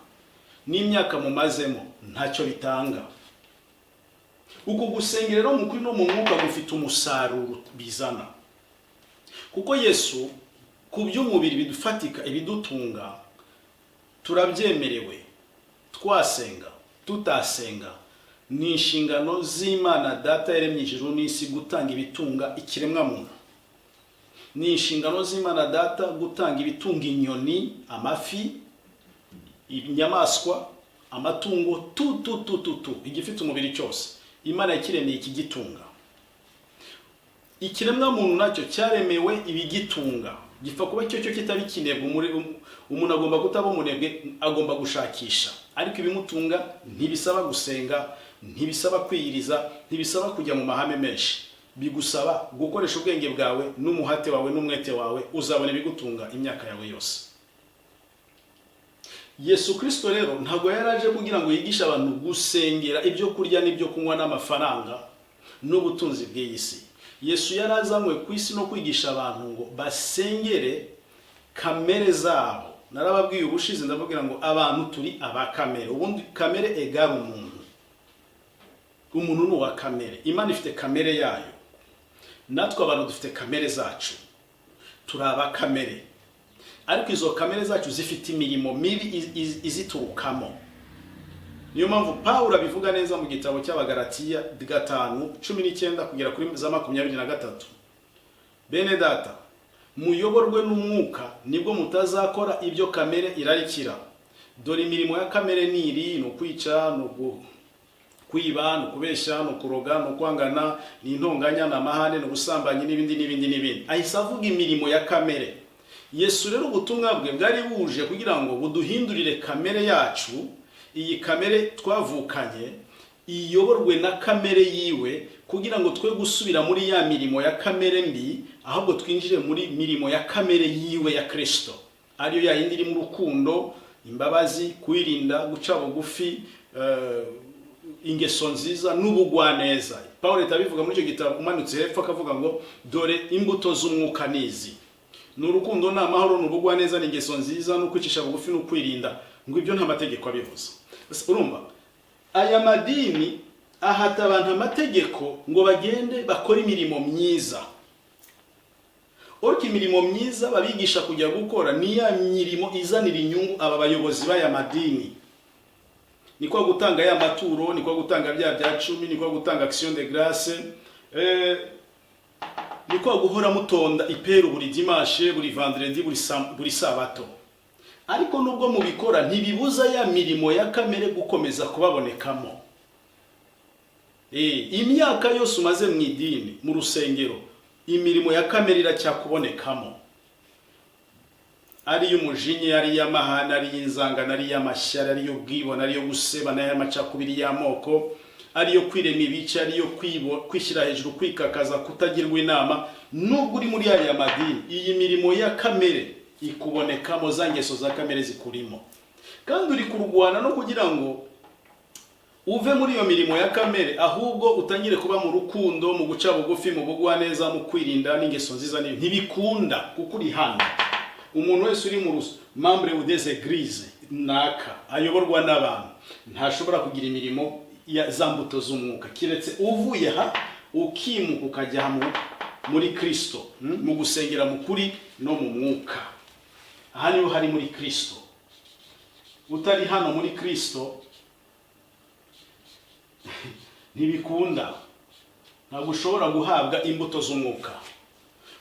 n'imyaka mumazemo ntacyo bitanga. Uko gusengera mu kuri no mu mwuka gufite umusaruro bizana, kuko Yesu ku by'umubiri bidufatika ibidutunga turabyemerewe. Twasenga tutasenga ni inshingano z'Imana Data yaremye ijuru n'isi gutanga ibitunga ikiremwa muntu. Ni inshingano z'Imana Data gutanga ibitunga inyoni, amafi, inyamaswa, amatungo, igifite umubiri cyose Imana yakiremeye ikigitunga. Ikiremwa muntu nacyo cyaremewe ibigitunga, gipfa kuba cyo kitari kinebwe. Umuntu agomba kutaba umunebwe, agomba gushakisha. Ariko ibimutunga ntibisaba gusenga, ntibisaba kwiyiriza, ntibisaba kujya mu mahame menshi. Bigusaba gukoresha ubwenge bwawe n'umuhate wawe n'umwete wawe, uzabona ibigutunga imyaka yawe yose. Yesu Kristo rero ntabwo yaraje kugira ngo yigishe abantu gusengera ibyo kurya n'ibyo kunywa n'amafaranga n'ubutunzi bw'iyi si. Yesu yarazanywe ku isi no kwigisha abantu ngo basengere kamere zabo. Narababwiye ubushize ndavugira ngo abantu turi abakamere. Ubundi kamere egara umuntu. Umuntu ni uwa kamere. Imana ifite kamere yayo, natwe abantu dufite kamere zacu. Turi abakamere, ariko izo kamere zacu zifite imirimo mibi iziturukamo. Niyo mpamvu Pawulo abivuga neza mu gitabo cy'Abagalatiya 5:19 kugera kuri 23. Bene data, muyoborwe n'umwuka, nibwo mutazakora ibyo kamere irarikira. Dore imirimo ya kamere ni iri: no kwica, no kwiba, no kubeshya, no kuroga, no kwangana, n'intonganya, n'amahane, no busambanyi n'ibindi. Ahise avuga imirimo ya kamere. Yesu rero ubutumwa bwe bwari buje kugira ngo buduhindurire kamere yacu. Iyi kamere twavukanye iyoborwe na kamere yiwe, kugira ngo twe gusubira muri ya mirimo ya kamere mbi, ahubwo twinjire muri mirimo ya kamere yiwe ya Kristo, ariyo ya yindi iri mu rukundo, imbabazi, kwirinda, guca bugufi, ingeso nziza n'ubugwaneza. Pawulo tabivuga muri icyo gitabo umanutse hepfo akavuga ngo dore imbuto z'umwuka nizi: n'urukundo, n'amahoro, n'ubugwaneza, n'ingeso nziza, no kwicisha bugufi, no kwirinda. Ngo ibyo nta mategeko abivuza. Urumva, aya madini ahata abantu amategeko ngo bagende bakora imirimo myiza. Oriko imirimo myiza babigisha kujya gukora ni ya mirimo izanira inyungu aba bayobozi b'aya madini. Ni kwa gutanga ya maturo, ni kwa gutanga bya 10, ni kwa gutanga action de grâce, ni kwa guhora mutonda iperu buri dimanche, buri vendredi, buri sabato. Ariko nubwo mubikora ntibibuza ya mirimo ya kamere gukomeza kubabonekamo. Imyaka yose umaze mu idini, mu rusengero, imirimo ya kamere iracyakubonekamo. Ari y'umujinya, ari y'amahane, ari y'inzangano, ari y'amashyari, ari y'ubwibone, ari yo gusebana, y'amacakubiri y'amoko, ari yo kwirema ibice, ari yo kwishyira hejuru, kwikakaza, kutagirwa inama. Nubwo uri muri ya madini, iyi mirimo ya kamere ikubonekamo, za ngeso za kamere zikurimo. Kandi uri kurwana no kugira ngo uve muri iyo mirimo ya kamere, ahubwo utangire kuba mu rukundo, mu guca bugufi, mu bugwaneza, mu kwirinda n'ingeso nziza. Ntibikunda kuko uri hano. Umuntu wese uri mu membre ou des églises naka ayoborwa n'abantu ntashobora kugira imirimo ya zambuto z'umwuka, kiretse uvuye ha ukimuka ukajya muri Kristo, mu gusengera mu kuri no mu mwuka. Aha niho hari muri Kristo. Utari hano muri Kristo ntibikunda. Ntabwo ushobora guhabwa imbuto z'umwuka.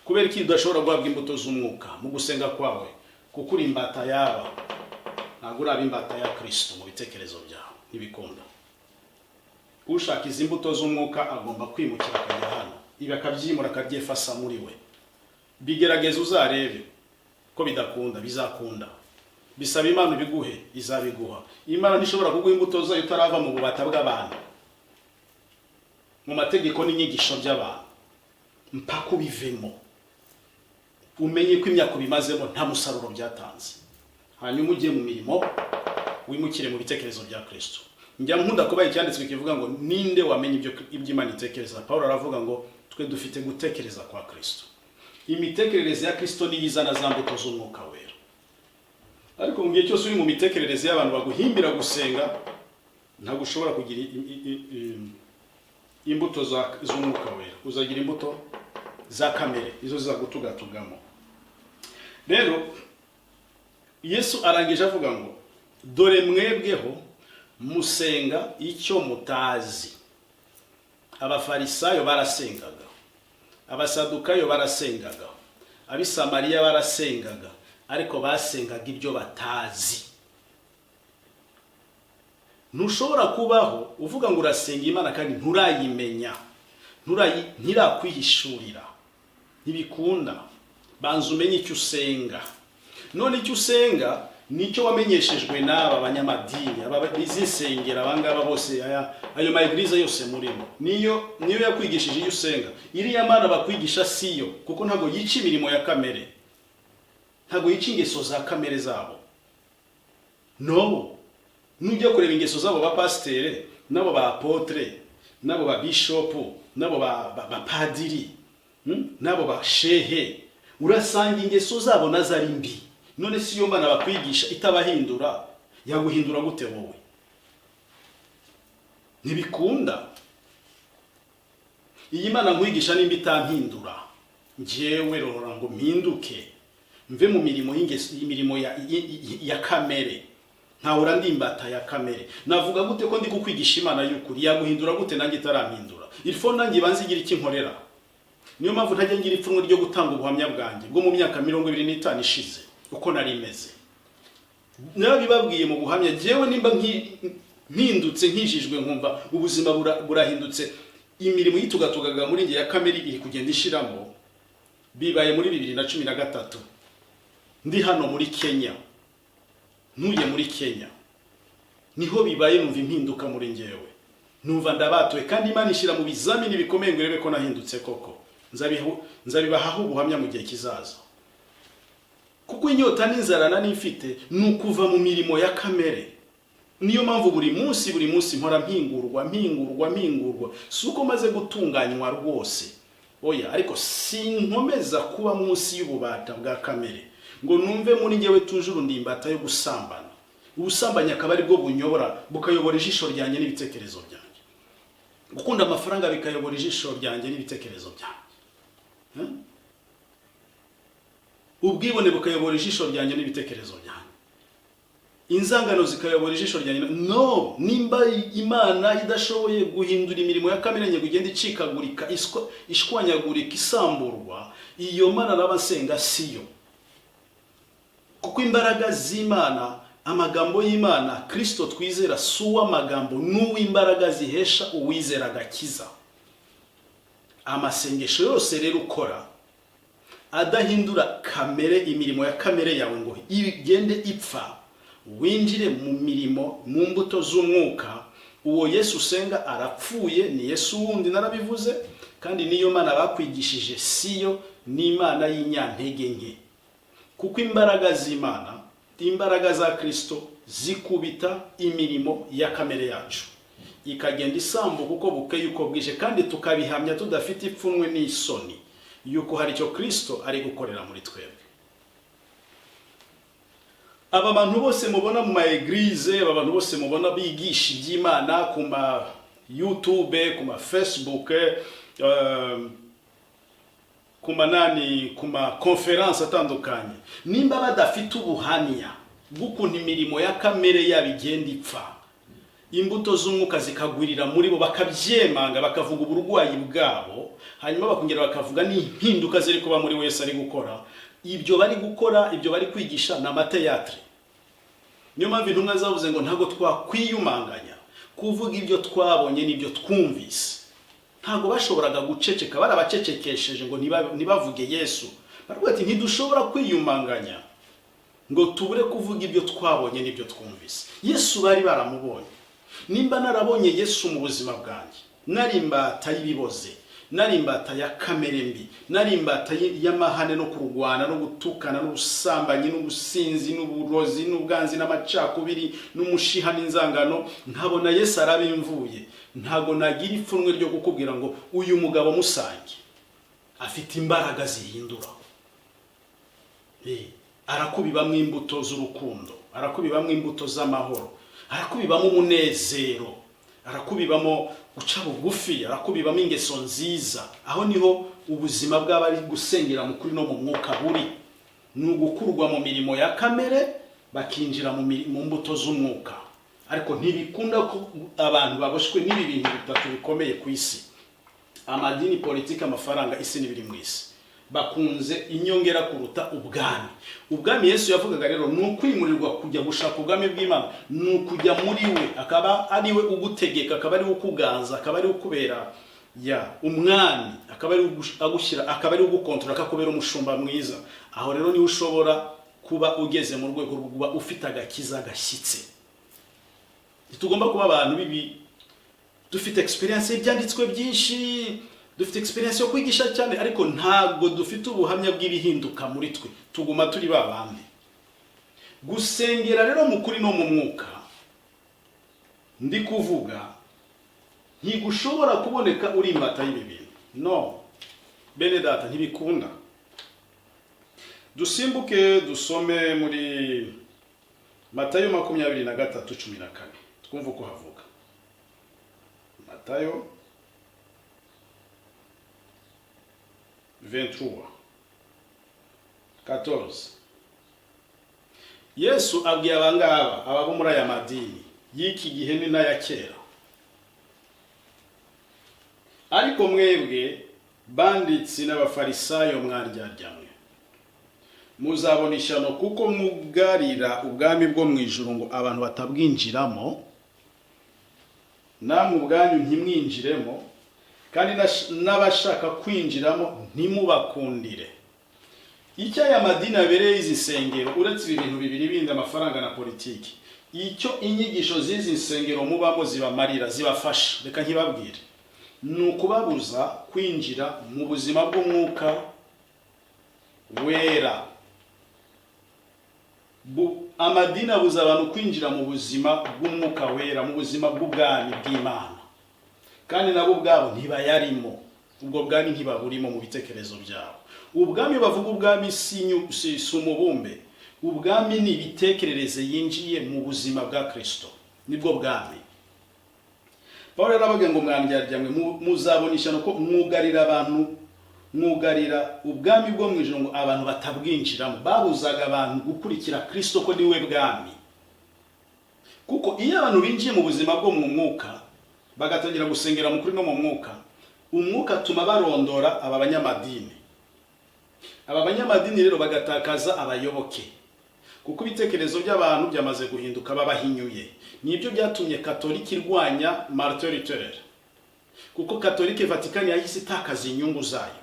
Kubera iki udashobora guhabwa imbuto z'umwuka mu gusenga kwawe? Kuko uri imbata yaba, ntabwo uri imbata ya Kristo mu bitekerezo byawe. Ntibikunda. Ushaka izi imbuto z'umwuka agomba kwimukira akajya hano, ibi akabyimura akabyefasa muri we. bigerageza uzarebe ko bidakunda, bizakunda. Bisaba Imana ibiguhe, izabiguha. Imana ntishobora kuguha imbuto zayo utarava mu bubata bw'abantu, mu mategeko n'inyigisho by'abantu, mpaka ubivemo, umenye ko imyaka bimazemo nta musaruro byatanze, hanyuma ujye mu mirimo, wimukire mu bitekerezo bya Kristo. Njya nkunda kuba icyanditswe kivuga ngo ninde wamenye ibyo Imana itekereza. Paulo aravuga ngo twe dufite gutekereza kwa Kristo. Imitekerereze ya Kristo ni yizana za mbuto z'umwuka wera. Ariko mu gihe cyose uri mu mitekerereze y'abantu baguhimbira gusenga, ntabwo ushobora kugira imbuto z'umwuka wera. Uzagira imbuto za kamere, izo zizagutugatugamo. Rero Yesu arangije avuga ngo dore mwebweho musenga icyo mutazi. Abafarisayo barasengaga, abasadukayo barasengaga, abisamariya barasengaga, ariko basengaga ibyo batazi. Ntushobora kubaho uvuga ngo urasenga Imana kandi nturayimenya, ntirakwihishurira. Ntibikunda. Banza umenye icyo usenga. None icyo usenga nicyo wamenyeshejwe n'aba banyamadini, aba bizisengera abangaba bose, ayo ma eglise yose murimo. Niyo yakwigishije iyo usenga. Iriya Mana bakwigisha siyo, kuko ntago yica imirimo ya kamere, ntago yica ingeso za kamere zabo. No, nujya kureba ingeso zabo ba pastere, nabo ba apotre, nabo ba bishop, nabo ba padiri, nabo ba shehe, urasanga ingeso zabo nazari mbi. None si yo Mana bakwigisha itabahindura, yaguhindura gute wowe? Ntibikunda. Iyi Mana nkwigisha nimba itampindura, njyewe rora ngo mpinduke, mve mu mirimo y'ingeso, imirimo ya kamere, ntahora ndimbata ya kamere. Navuga gute ko ndi kukwigisha Imana y'ukuri? Yaguhindura gute nanjye itarampindura? Ilfo nanjye banzigira iki nkorera. Niyo mpamvu ntajya ngira ipfunwe ryo gutanga ubuhamya bwanjye bwo mu myaka 25 ishize uko nari meze. Nabibabwiye mu buhamya, jewe nimba mpindutse nkijijwe nkumva ubuzima burahindutse, imirimo yitugatugaga muri nge ya kamere iri kugenda ishiramo. Bibaye muri 2013 ndi hano muri Kenya, ntuye muri Kenya, niho bibaye numva impinduka muri ngewe, numva ndabatoye, kandi Imana ishira mu bizamini bikomeye ngo irebe ko nahindutse koko. Nzabibahaho ubuhamya mu gihe kizaza, kuko inyota n'inzara nani mfite nukuva mu mirimo ya kamere. Niyo mpamvu buri munsi mpora mpingurwa, suko maze gutunganywa rwose. Oya, ariko sinkomeza kuba munsi y'ububata bwa kamere ngo numve muri ngewe tujuru ndimbata yo gusambana. Ubusambanya akaba ari bwo bukayobora ijisho ryanjye n'ibitekerezo byanjye. Gukunda amafaranga bikayobora ijisho ryanjye n'ibitekerezo byanjye. Ubwibone bukayobora ijisho ryanjye n'ibitekerezo byanjye. Inzangano zikayobora ijisho ryanjye. No, nimba Imana idashoboye guhindura imirimo ya kamere ngo igende icikagurika, ishwanyagurika, isamburwa, iyo Mana nabasenga siyo. Kuko imbaraga z'Imana, amagambo y'Imana Kristo twizera suwa magambo n'uw'imbaraga zihesha uwizera gakiza. Amasengesho yose rero ukora adahindura kamere, imirimo ya kamere yawe ngo igende ipfa, winjire mu mirimo, mu mbuto z'umwuka, uwo Yesu usenga arapfuye. Ni Yesu wundi narabivuze, kandi niyo Mana bakwigishije siyo, ni Imana y'inyantege nke. Kuko imbaraga z'Imana, imbaraga za Kristo zikubita imirimo ya kamere yacu, ikagenda isambuka uko bukeye uko bwije, kandi tukabihamya tudafite ipfunwe n'isoni yuko hari icyo Kristo ari gukorera muri twebwe. Aba bantu bose mubona mu ma eglise, aba bantu bose mubona bigisha iby'Imana ku ma YouTube, ku ma Facebook, ku ma conference atandukanye, nimba badafite ubuhamya bw'ukuntu imirimo ya kamere yabigenda ipfa, imbuto z'umwuka zikagwirira muri bo, bakabyemanga, bakavuga uburwayi bwabo, hanyuma bakongera bakavuga n'impinduka ziri kuba muri wese ari gukora, ibyo bari gukora, ibyo bari kwigisha na amateatre. Niyo mpamvu intumwa zavuze ngo ntago twakwiyumanganya kuvuga ibyo twabonye n'ibyo twumvise. Ntago bashoboraga guceceka, barabacecekesheje ngo nibavuge Yesu, baravuga ati ntidushobora kwiyumanganya ngo tubure kuvuga ibyo twabonye n'ibyo twumvise. Yesu bari baramubonye. Nimba narabonye Yesu mu buzima bwanjye, nari imbata y'ibiboze, nari imbata ya kamere mbi, nari imbata y'amahane no kurwana no gutukana n'ubusambanyi n'ubusinzi n'uburozi n'ubwanzi n'amacakubiri n'umushiha n'inzangano, nkabona Yesu arabimvuye. Ntago nagira ipfunwe ryo kukubwira ngo uyu mugabo musange afite imbaraga zihindura. Arakubibamo imbuto z'urukundo, arakubibamo imbuto z'amahoro, arakubibamo umunezero, arakubibamo guca bugufi, arakubibamo ingeso nziza. Aho niho ubuzima bw'abari gusengera mu kuri no mu mwuka buri. Ni ugukurwa mu mirimo ya kamere bakinjira mu mbuto z'umwuka. Ariko ntibikunda ko abantu baboshwe n'ibi bintu bitatu bikomeye ku isi: amadini, politiki, amafaranga, isi n'ibiri mu isi. Bakunze inyongera kuruta ubwami. Ubwami Yesu yavugaga rero ni ukwimurirwa kujya gushaka ubwami bw'Imana, ni ukujya muri we, akaba ari we ugutegeka, akaba ari we ukuganza, akaba ari we ukubera umwami, akaba ari agushyira, akaba ari ugukontrola, akakubera umushumba mwiza. Aho rero ni ushobora kuba ugeze mu rwego rwo kuba ufite agakiza gashyitse. Tugomba kuba abantu bibi dufite experience y'ibyanditswe byinshi, dufite experience yo kwigisha cyane, ariko ntabwo dufite ubuhamya bw'ibihinduka muri twe. Tuguma turi babandi. Gusengera rero mu kuri no mu mwuka, ndi kuvuga ntigushobora kuboneka uri imbata y'ibi bintu. No, bene data, ntibikunda. Dusimbuke dusome muri Matayo 23:14. Twumva uko havuga. Matayo 23:14. Yesu abwiye abangaba ababo muri aya madini y'iki gihe ni n'aya kera. Ariko mwebwe banditsi n'abafarisayo mwaryaryamwe, muzabona ishyano kuko mugarira ubwami bwo mu ijuru ngo abantu batabwinjiramo, namwe ubwanyu ntimwinjiremo, kandi n'abashaka kwinjiramo ntimubakundire. Icyo aya madini abereye izi nsengero, uretse ibintu bibiri bindi, amafaranga na politiki, icyo inyigisho z'izi nsengero mubamo zibamarira, zibafasha, reka nkibabwire, ni ukubabuza kwinjira mu buzima bw'umwuka wera. Amadini abuza abantu kwinjira mu buzima bw'umwuka wera, mu buzima bw'ubwami bw'Imana, kandi nabo ubwabo ntibayarimo. Ubwo bwami ntibaburimo mu bitekerezo byabo. Ubwami bavuga ubwami si umubumbe. Ubwami ni ibitekerereze yinjiye mu buzima bwa Kristo, nibwo bwami. Paulo yaravuga ngo mwandyardyamwe, muzabona ishyano ko mwugarira ubwami bwo mu ijuru ngo abantu batabwinjiramo. Babuzaga abantu gukurikira Kristo ko niwe bwami. Kuko iyo abantu binjiye mu buzima bwo mu mwuka, bagatangira gusengera mu kuri no mu mwuka, umwuka tuma barondora aba banyamadini. Aba banyamadini rero bagatakaza abayoboke, kuko ibitekerezo by'abantu byamaze guhinduka, babahinyuye. Nibyo byatumye Katolika irwanya Martin Luther, kuko Katolika Vatican yahise itakaza inyungu zayo.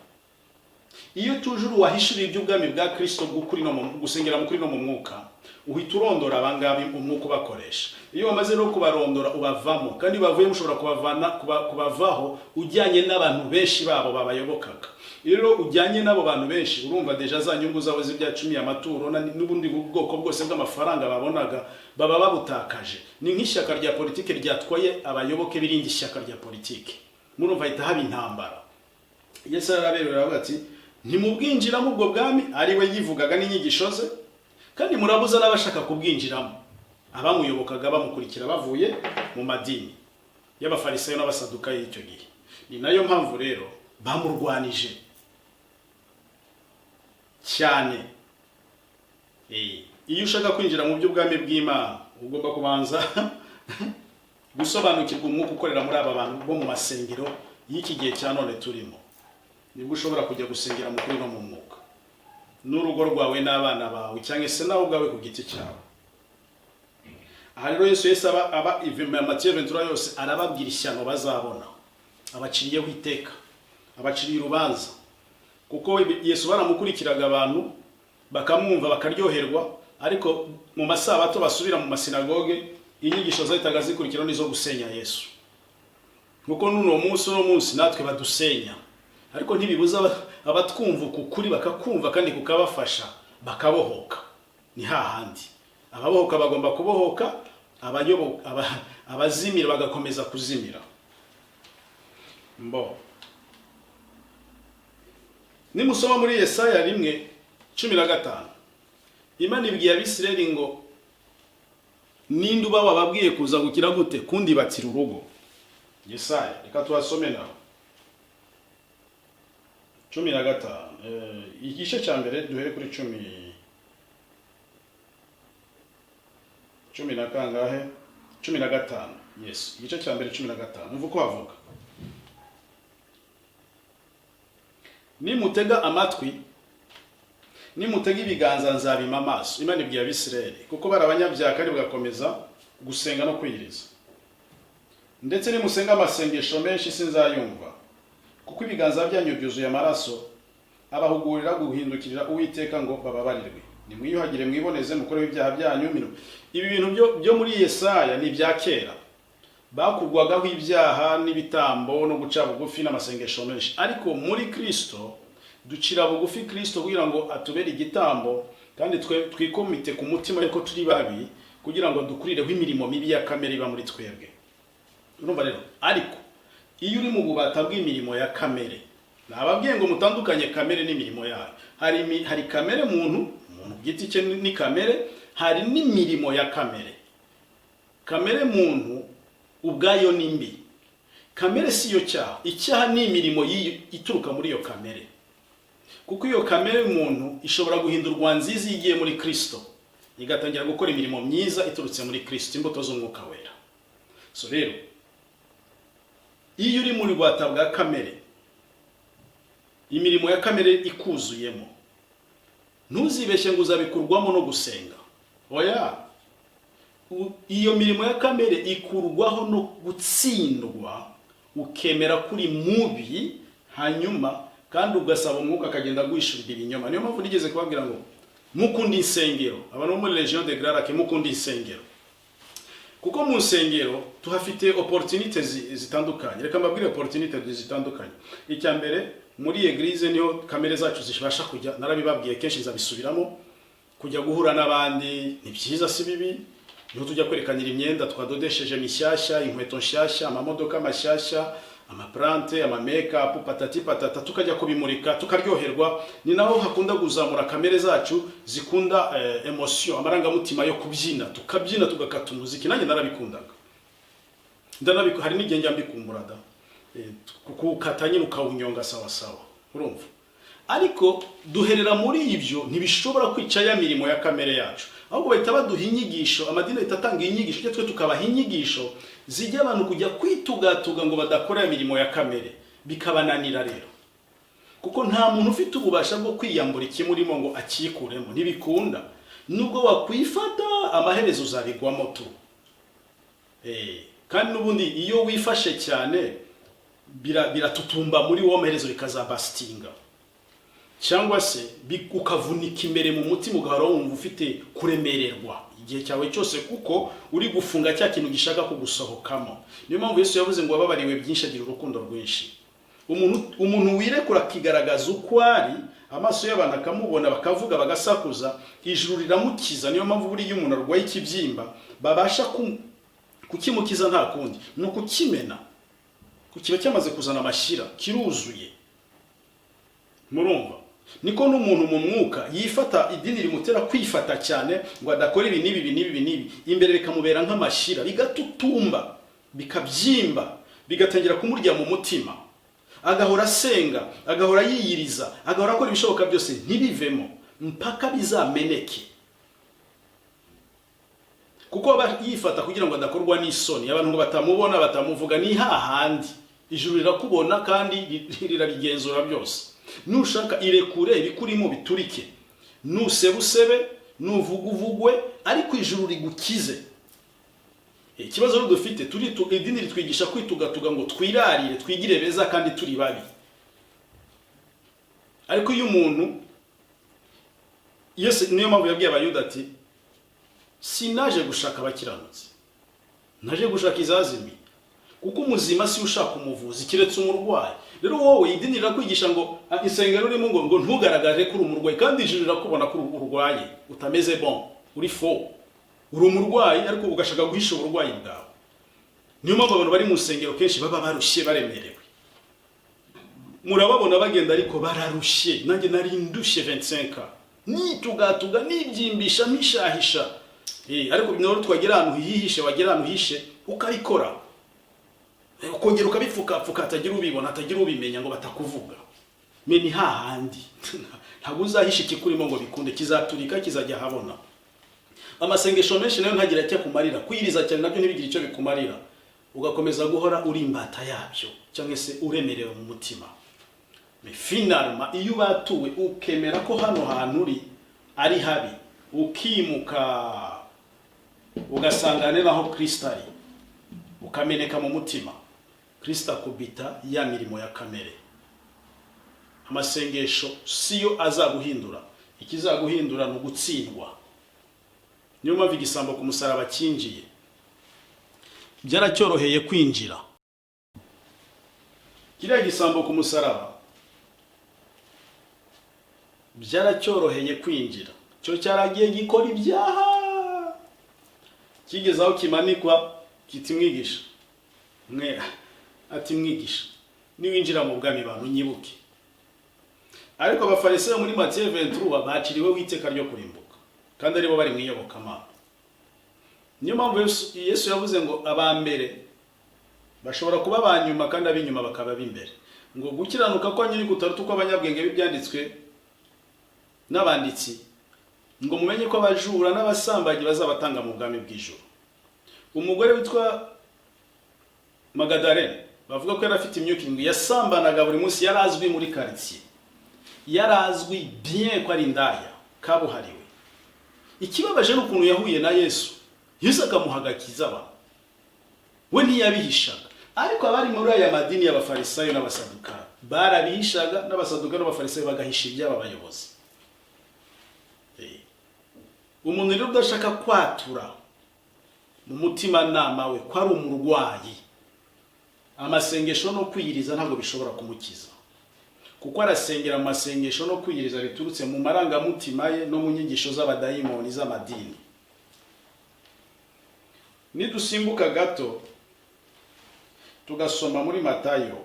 Iyo tujuru wahishuriye iby'ubwami bwa Kristo gukuri no mu gusengera mu kuri no mu mwuka, uhita urondora abangabi umwuka bakoresha. Iyo wamaze no kubarondora ubavamo, kandi bavuye mushobora kubavaho ujyanye n'abantu benshi babo babayobokaga. Rero ujyanye n'abo bantu benshi, urumva deja za nyungu zabo z'ibya 10 y'amaturo n'ubundi bwoko bwose bw'amafaranga babonaga baba babutakaje. Ni nk'ishyaka rya politike ryatwaye abayoboke birindi ishyaka rya politike. Murumva ahita haba intambara. Yesu araberera aravuga ati ntimubwinjiramo ubwo bwami, ari we yivugaga n'inyigisho ze, kandi murabuza n'abashaka kubwinjiramo. Abamuyobokaga bamukurikira bavuye mu madini y'abafarisayo n'abasadukayo y'icyo gihe. Ni nayo mpamvu rero bamurwanije cyane. Iyo ushaka kwinjira mu by'ubwami bw'Imana, ugomba kubanza gusobanukirwa umwuka ukorera muri aba bantu bo mu masengero y'iki gihe cya none turimo. Nibwo ushobora kujya gusengera mu kuri no mu mwuka, n'urugo rwawe n'abana bawe, cyangwa se nawe ubwawe ku giti cyawe. Aha rero Yesu aba Matiyo 23 yose arababwira ishyano bazabona, abaciriyeho iteka, abaciriye urubanza, kuko Yesu baramukurikiraga abantu bakamwumva bakaryoherwa, ariko mu masabato basubira mu masinagoge inyigisho zahitaga zikurikiraho nizo gusenya Yesu. Kuko uno munsi natwe badusenya, ariko ntibibuza abatwumva ukuri bakakumva kandi kukabafasha bakabohoka. Ni hahandi ababohoka bagomba kubohoka, abazimira bagakomeza kuzimira. Nimusoma muri Yesaya 1:15, Imana ibwiye Abisirayeli ngo ninde uba wababwiye kuza gukira gute kundi batira urugo. Yesaya, reka tuhasome naho 15, igice cya mbere duhere kuri 15. Yes, igice cya mbere 15. Mvuko havuga: nimutega amatwi, nimutega ibiganza nzabima amaso. Imana ibwiye Abisirayeli kuko barabanyabyaha kandi bagakomeza gusenga no kwiyiriza. Ndetse nimusenga amasengesho menshi sinzayumva, kuko ibiganza byanyu byuzuye amaraso, abahugurira guhindukirira Uwiteka ngo bababarirwe. Nimwiyuhagire mwiboneze mukoreho ibyaha byanyu. Ibi bintu byo muri Yesaya ni bya kera, bakurwagaho ibyaha n'ibitambo no guca bugufi n'amasengesho menshi. Ariko muri Kristo ducira bugufi Kristo kugira ngo atubere igitambo, kandi twikomite ku mutima yuko turi babi, kugira ngo dukurireho imirimo mibi ya kamere iba muri twebwe. Urumva rero, ariko iyo uri mu bubata bw'imirimo ya kamere, nababwiye ngo mutandukanye kamere n'imirimo yayo. Hari kamere muntu giti cye ni kamere, hari n'imirimo ya kamere. Kamere muntu ubwayo ni mbi. Kamere si yo cyaha, icyaha ni imirimo ituruka muri iyo kamere. Kuko iyo kamere muntu ishobora guhindurwa nziza igiye muri Kristo, igatangira gukora imirimo myiza iturutse muri Kristo, imbuto z'Umwuka Wera. So rero, iyo uri muri bwata bwa kamere, imirimo ya kamere ikuzuyemo, ntuzibeshye ngo uzabikurwamo no gusenga. Oya, iyo mirimo ya kamere ikurwaho no gutsindwa, ukemera kuri mubi, hanyuma kandi ugasaba Umwuka akagenda guhishurira ibinyoma. Niyo mpamvu nigeze kubabwira ngo mukundi insengero, abantu bo muri Legion de Grâce mukundi insengero, kuko mu nsengero tuhafite opportunities zitandukanye. Reka mbabwire opportunities zitandukanye. Icya mbere, muri eglise niho kamere zacu zishobasha kujya, narabibabwiye kenshi nzabisubiramo, kujya guhura n'abandi ni byiza si bibi. Niho tujya kwerekanira imyenda twadodesheje mishyashya, inkweto nshyashya, amamodoka mashyashya, amaplante, make-up, patati patata, tukajya kubimurika tukaryoherwa. Ni naho hakunda kuzamura kamere zacu zikunda emotion, amarangamutima yo kubyina, tukabyina tugakata umuziki. Nanjye narabikundaga, hari n'igihe njya mbikumbura da, kukata nyine ukawunyonga sawa sawa, urumva. Ariko duherera muri ibyo ntibishobora kwica ya mirimo ya kamere yacu, ahubwo bahita baduha inyigisho. Amadini ahita atanga inyigisho, twe tukabaha inyigisho zijya abantu kujya kwitugatuga ngo badakora imirimo ya kamere, bikabananira rero. Kuko nta muntu ufite ububasha bwo kwiyambura ikimurimo ngo akikuremo, ntibikunda. Nubwo wakwifata amaherezo uzabigwamo tu. Kandi nubundi iyo wifashe cyane biratutumba muri wo, amaherezo bikazabastinga, cyangwa se ukavunika imbere mu mutima, ugahora wumva ufite kuremererwa igihe cyawe cyose, kuko uri gufunga cya kintu gishaka kugusohokamo. Niyo mpamvu Yesu yavuze ngo wababariwe byinshi agira urukundo rwinshi. Umuntu wirekura akigaragaza uko ari, amaso y'abantu akamubona, bakavuga bagasakuza, ijuru riramukiza. Niyo mpamvu buriya umuntu arwaye ikibyimba babasha kukimukiza nta kundi ni ukukimena, kiba cyamaze kuzana amashyira, kiruzuye. Murumva? Niko n'umuntu mu mwuka yifata, idini rimutera kwifata cyane ngo adakora ibi n'ibi, imbere bikamubera nk'amashyira, bigatutumba, bikabyimba, bigatangira kumurya mu mutima, agahora asenga, agahora yiyiriza, agahora akora ibishoboka byose ntibivemo mpaka bizameneke. Kuko aba yifata kugira ngo adakorwa n'isoni, abantu ngo batamubona, batamuvuga. Ni hahandi ijuru rirakubona kandi rirabigenzura byose. Nushaka irekure ibikurimo biturike, nusebusebe, nuvuguvugwe, ariko ijuru rigukize. Ikibazo rero dufite, idini ritwigisha kwitugatuga ngo twirarire, twigire beza kandi turi babi. ariko iyo umuntu Yesu niyo mpamvu yabwiye abayuda ati sinaje gushaka abakiranutsi, naje gushaka izazimi, kuko umuzima si ushaka umuvuzi kiretse umurwayi. Rero wowe idini rirakwigisha ngo insengero urimo ngo ntugaragaje ko uri umurwayi, kandi ijuru rirakubona ko urwaye utameze bon, uri fo, uri umurwayi ariko ugashaka guhisha uburwayi bwawe. Niyo mpamvu abantu bari mu nsengero kenshi baba barushye baremerewe, murababona bagenda ariko bararushye. Nanjye nari ndushye 25 nitugatuga nibyimbisha nishahisha, ariko binoro twagera ahantu hihishe, wagera ahantu hishe ukabikora, ukongera ukabipfuka atagira ubibona atagira ubimenya ngo batakuvuga. Me ni hahandi ntabwo uzahisha ikikurimo ngo bikunde, kizaturika kizajya habona. Amasengesho menshi nayo ntagira icyo kumarira, kwiriza cyane nabyo ntibigira icyo bikumarira, ugakomeza guhora uri imbata yabyo cyangwa se uremerewe mu mutima. Mais finalement iyo batuwe ukemera ko hano hantu uri ari habi, ukimuka ugasanganira aho Kristo ari, ukameneka mu mutima, Kristo akubita ya mirimo ya kamere. Amasengesho siyo azaguhindura, ikizaguhindura no gutsindwa. Niyo mpamvu igisambo ku musaraba kinjiye byaracyoroheye kwinjira. Kiriya gisambo ku musaraba byaracyoroheye kwinjira, cyo cyaragiye gikora ibyaha, kigeze aho kimanikwa kiti mwigisha mwe ati mwigisha niwinjira mu bwami bantu nyibuke. Ariko abafarisayo muri Matthieu 23 baciriwe witeka ryo kurimbuka, kandi aribo bari mwiyoboka Mana. Niyo mpamvu Yesu yavuze ngo abambere bashobora kuba abanyuma kandi abinyuma bakaba bimbere, ngo gukiranuka kwa nyiri kutaruta uko abanyabwenge bibyanditswe n'abanditsi, ngo mumenye ko abajura n'abasambanyi bazabatanga mu bwami bw'ijuru. Umugore witwa Magadalene bavuga ko yari afite imyuka irindwi, yasambanaga buri munsi, yarazwi muri quartier, yarazwi bien ko ari indaya kabuhariwe. Ikibabaje n'ukuntu yahuye na Yesu, Yesu akamuhagakiza abantu, we ntiyabihishaga. Ariko abari muri aya madini y'abafarisayo n'abasadukayo barabihishaga, n'abasadukayo n'abafarisayo bagahisha iby'aba bayobozi. Umuntu rero udashaka kwatura mu mutima nama we ko ari umurwayi, amasengesho no kwiyiriza ntabwo bishobora kumukiza, kuko arasengera mu masengesho no kwiyiriza biturutse mu marangamutima ye no mu nyigisho z'abadayimoni z'amadini. Nidusimbuka gato tugasoma muri Matayo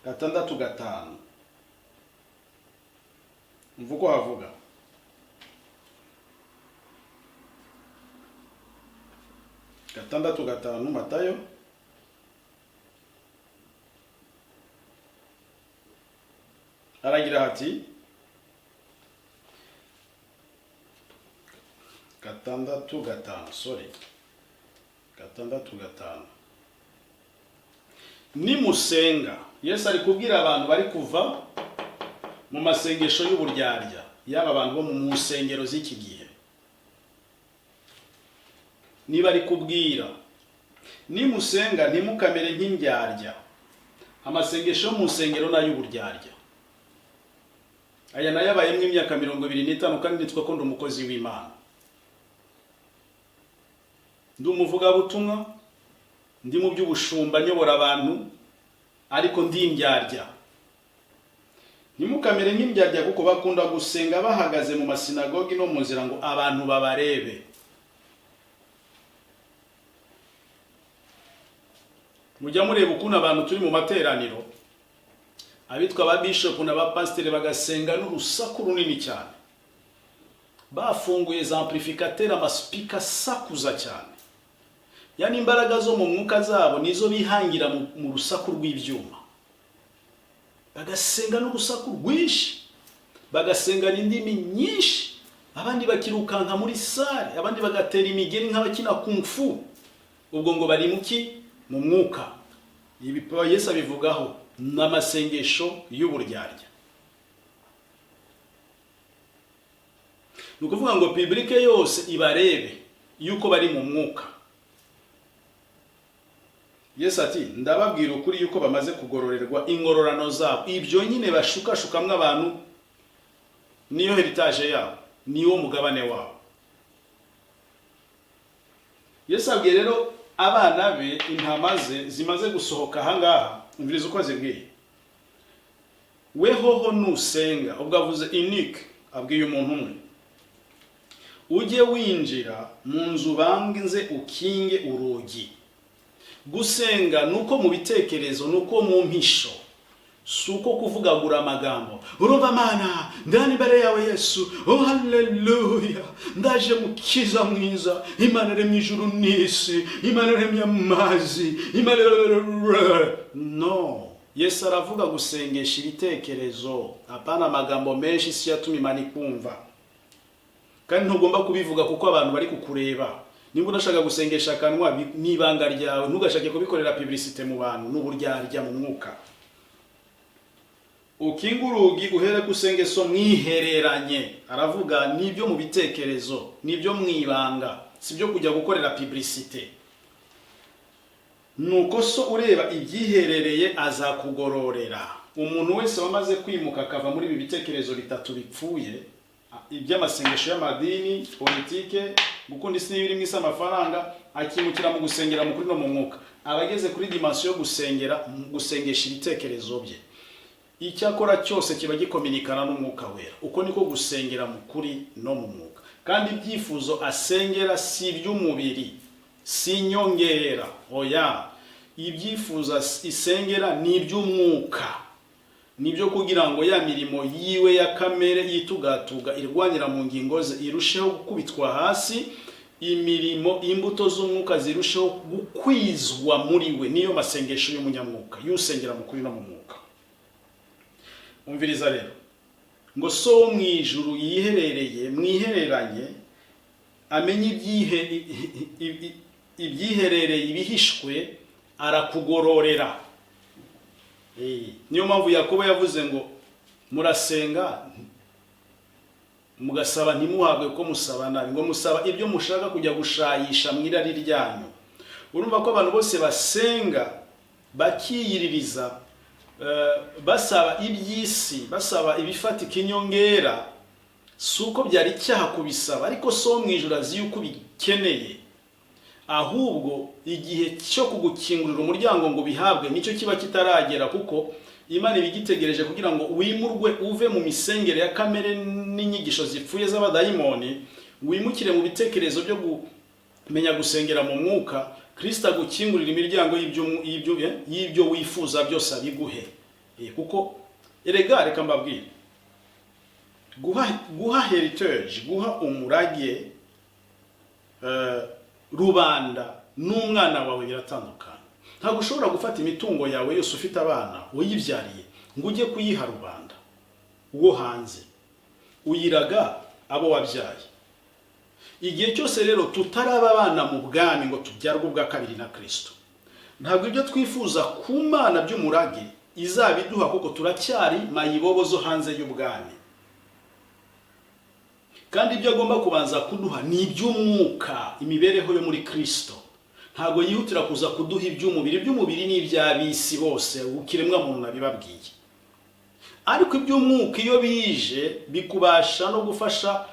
6:5, mvuko havuga Matayo aragira hati 6:5 nimusenga. Yesu ari kubwira abantu bari kuva mu masengesho y'uburyarya, yaba abantu bo mu nsengero z'iki gihe. Niba ari kubwira nimusenga ntimukamere nk'indyarya. Amasengesho mu nsengero n'ay'uburyarya aya nayabaye mu myaka 25 kandi nitwa ko ndi umukozi w'Imana, ndi umuvugabutumwa, ndi mu by'ubushumba nyobora abantu, ariko ndi indyarya. Ntimukamere nk'indyarya kuko bakunda gusenga bahagaze mu masinagogi no mu nzira ngo abantu babarebe. Mujya mureba ukuntu abantu turi mu materaniro, abitwa ba bishop n'abapasiteri bagasenga n'urusaku runini cyane, bafunguye za amplificateur, amaspeaker sakuza cyane, yani imbaraga zo mu mwuka zabo nizo bihangira mu rusaku rw'ibyuma, bagasenga n'urusaku rwinshi, bagasenga n'indimi nyinshi, abandi bakirukanka muri sale, abandi bagatera imigeri nk'abakina kung fu. Ubwo ngo bari muki mu mwuka. Ibi Yesu abivugaho n'amasengesho y'uburyarya. Nukuvuga ngo publique yose ibarebe yuko bari mu mwuka. Yesu ati ndababwira ukuri yuko bamaze kugororerwa ingororano zabo. Ibyo nyine bashukashukamwe abantu niyo heritage yabo, niwo mugabane wabo. Yesu abwiye rero abana be intama ze zimaze gusohoka ahangaha, umviriza uko zibwiye. Wehoho nusenga, ubwo avuze unique, abwiye umuntu umwe, ujye winjira mu nzu banze ukinge urugi. Gusenga nuko mu bitekerezo, nuko mu mpisho, suko kuvugagura amagambo. Urumva Mana, ndani imbere yawe Yesu, oh haleluya, ndaje mukiza mwiza, Imana iremye ijuru n'isi, Imana iremye amazi, Imana. No, Yesu aravuga gusengesha ibitekerezo, apana amagambo menshi si yatuma Imana ikumva. Kandi ntugomba kubivuga kuko abantu bari kukureba. Nimba unashaka gusengesha akanwa n'ibanga ryawe, ntugashake kubikorera publicité mu bantu n'uburyarya mu mwuka. Ukinga urugi uhere gusengeso mwihereranye. Aravuga nibyo mu bitekerezo, nibyo mwibanga, sibyo kujya gukorera publicité. Nuko so ureba ibyiherereye azakugororera. Umuntu wese wamaze kwimuka akava muri ibi bitekerezo bitatu bipfuye, iby'amasengesho y'amadini, politike, gukunda isi n'ibirimo isa amafaranga, akimukira mu gusengera mu kuri no mu mwuka. Abageze kuri dimension yo gusengesha ibitekerezo bye. Icyakora cyose kiba gikominikana n'umwuka wera. Uko niko gusengera mu kuri no mu mwuka. Kandi ibyifuzo asengera si iby'umubiri, si nyongera. Oya, ibyifuzo isengera ni iby'umwuka. Nibyo kugira ngo ya mirimo yiwe ya kamere yitugatuga irwanira mu ngingo ze irusheho gukubitwa hasi, imirimo imbuto z'umwuka zirusheho gukwizwa muri we. Niyo masengesho y'umunyamwuka, yusengera mu kuri no mu mwuka. Umviriza rero, ngo so mu ijuru yiherereye mwihereranye, amenye ibyiherereye ibihishwe, arakugororera. Niyo mpamvu Yakobo yavuze ngo murasenga mugasaba ntimuhabwe ko musaba nabi, ngo musaba ibyo mushaka kujya gushayisha mwirari ryanyu. Urumva ko abantu bose basenga bakiyiririza, basaba iby'isi, basaba ibifatika inyongera, suko byari cyaha kubisaba, ariko so mu ijuru azi yuko bikeneye. Ahubwo igihe cyo kugukingurira umuryango ngo bihabwe nicyo kiba kitaragera, kuko Imana ibigitegereje kugira ngo wimurwe uve mu misengere ya kamere n'inyigisho zipfuye z'abadayimoni, wimukire mu bitekerezo byo kumenya gusengera mu mwuka. Kristo agukingurira imiryango y'ibyo wifuza byose abiguhe. Kuko erega reka mbabwire, guha heritage, guha umurage rubanda n'umwana wawe biratandukana. Ntabwo ushobora gufata imitungo yawe yose ufite abana uyibyariye ngo ujye kuyiha rubanda uwo hanze, uyiraga abo wabyaye. Igihe cyose rero tutaraba abana mu bwami ngo tubyarwe ubwa kabiri na Kristo, ntabwo ibyo twifuza ku Mana by'umurage izabiduha, kuko turacyari mayibobo zo hanze y'ubwami. Kandi ibyo agomba kubanza kuduha ni iby'umwuka, imibereho yo muri Kristo. Ntabwo yihutira kuza kuduha iby'umubiri. Iby'umubiri ni iby'abisi bose, ukiremwa muntu nabibabwiye. Ariko iby'umwuka iyo bije bikubasha no gufasha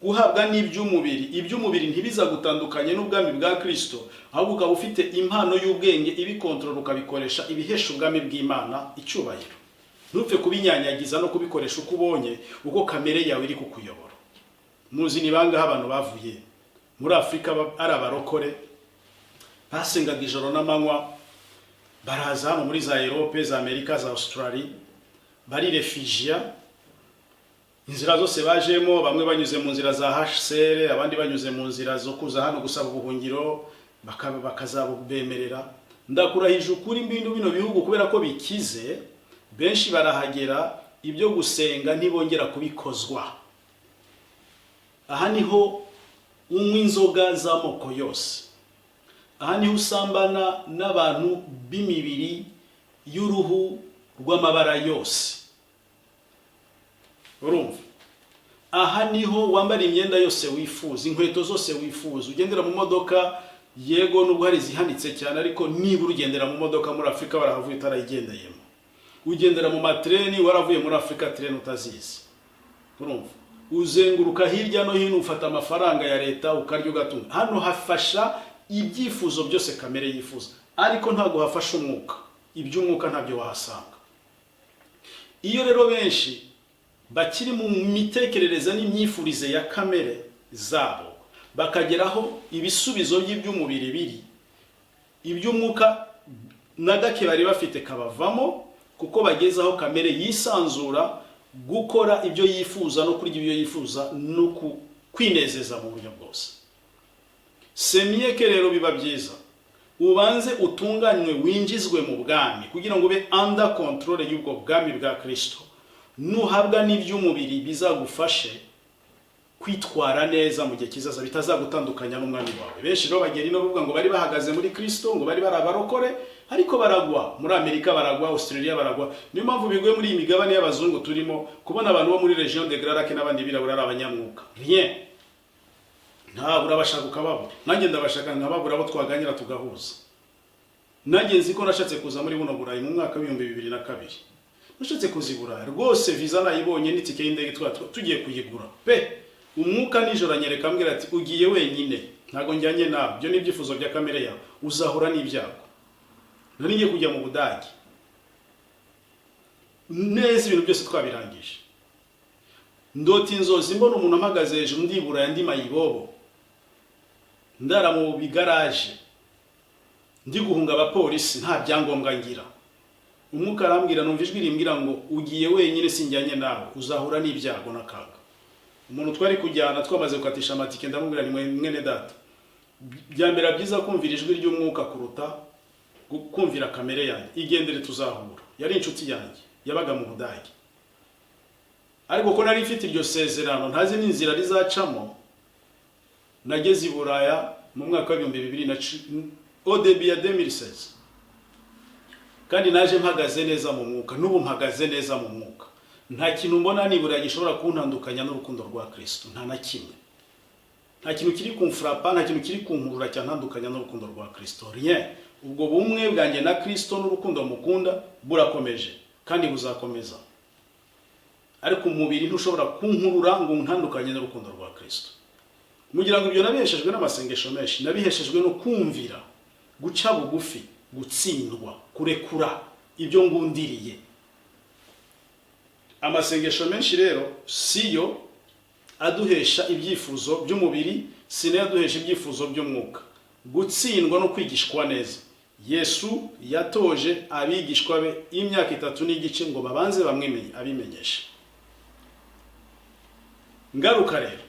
guhabwa n'iby'umubiri. Iby'umubiri ntibiza gutandukanye n'ubwami bwa Kristo, ahubwo ukaba ufite impano y'ubwenge ibikontorora ukabikoresha ibihesha ubwami bw'Imana icyubahiro. Ntupfe kubinyanyagiza no kubikoresha uko ubonye, uko kamere yawe iri kukuyobora. Muzi ni bangahe abantu bavuye muri Afrika ari abarokore, basengaga ijoro n'amanywa, baraza hano muri za Europe, za Amerika, za Australia, bari refugia. Inzira zose bajemo, bamwe banyuze mu nzira za HCR, abandi banyuze mu nzira zo kuza hano gusaba ubuhungiro, bakazabubemerera. Ndakurahije ukuri mbindu bino bihugu kubera ko bikize, benshi barahagera ibyo gusenga ntibongera kubikozwa. Aha niho unywa inzoga z'amoko yose. Aha niho usambana n'abantu b'imibiri y'uruhu rw'amabara yose. Urumva? Aha niho wambara imyenda yose wifuza, inkweto zose wifuza, ugendera mu modoka yego nubwo hari zihanitse cyane, ariko niba urugendera mu modoka muri Afrika warahavuye utarayigendeyemo, ugendera mu matreni waravuye muri Afrika treni utazizi, urumva, uzenguruka hirya no hino ufata amafaranga ya leta ukarya ugatunga. Hano hafasha ibyifuzo byose kamere yifuza, ariko ntago hafasha umwuka. Iby'umwuka ntabyo wahasanga. Iyo rero benshi bakiri mu mitekerereze n'imyifurize ya kamere zabo, bakageraho ibisubizo by'iby'umubiri biri, iby'umwuka na gake bari bafite kabavamo, kuko bagezaho kamere yisanzura gukora ibyo yifuza no kurya ibyo yifuza no kwinezeza mu buryo bwose. Semiyeke rero biba byiza ubanze utunganywe winjizwe mu bwami kugira ngo ube under control y'ubwo bwami bwa Kristo. Nuhabwa n'iby'umubiri bizagufashe kwitwara neza mu gihe kizaza, bitazagutandukanya n'umwami wawe. Benshi rero bagera no bavuga ngo bari bahagaze muri Kristo, ngo bari barabarokore, ariko baragwa. Muri Amerika baragwa, Australia baragwa. Niyo mpamvu bigwe muri imigabane y'abazungu turimo kubona abantu bo muri region de Grand Lac n'abandi birabura ari abanyamwuka. Rien. Ntabura bashaka ukababo. Nanjye ndabashaka nkababura abo twaganira tugahuza. Nanjye nzi ko nashatse kuza muri buno Burayi mu mwaka wa 2002. Nashatse kuzibura rwose, visa nayibonye n'itike y'indege tugiye kuyigura. Umwuka nijoro anyereka ambwira ati ugiye wenyine, ntago njyanye nawe, byo n'ibyifuzo bya kamere yawe, uzahura n'ibyago. Nari ngiye kujya mu Budage neza, ibintu byose twabirangije. Ndota inzozi mbona umuntu amagaze hejuru ndibura yandi mayibobo, ndara mu bigaraje, ndi guhunga abapolisi, nta byangombwa ngira. Umwuka arambwira, numva ijwi rimbwira ngo ugiye wenyine, sinjyanye nawe, uzahura n'ibyago n'akaga. Umuntu twari kujyana twamaze gukatisha amatike, ndamubwira ni mwene data, byambera byiza kumvira ijwi ry'umwuka kuruta kumvira kamere yanjye, igendere tuzahura. Yari inshuti yanjye yabaga mu Budage, ariko ko nari mfite iryo sezerano ntazi n'inzira rizacamo, nageze i Buraya mu mwaka wa 2020 au début ya 2016, kandi naje mpagaze neza mu mwuka, n'ubu mpagaze neza mu mwuka. Nta kintu mbona nibura gishobora kuntandukanya n'urukundo rwa Kristo, nta na kimwe. Nta kintu kiri kumfrapa, nta kintu kiri kunkurura cyantandukanya n'urukundo rwa Kristo. Rien. Ubwo bumwe bwanjye na Kristo n'urukundo mukunda burakomeje kandi buzakomeza. Ariko umubiri ntushobora kunkurura ngo untandukanye n'urukundo rwa Kristo. Mugira ngo ibyo nabiheshejwe n'amasengesho menshi, nabiheshejwe no kumvira, guca bugufi, gutsindwa, kurekura ibyo ngundiriye. Amasengesho menshi rero siyo aduhesha ibyifuzo by'umubiri, sine aduhesha ibyifuzo by'umwuka. Gutsindwa no kwigishwa neza. Yesu yatoje abigishwa be imyaka 3 n'igice ngo babanze bamwemenye abimenyesha. Ngaruka rero,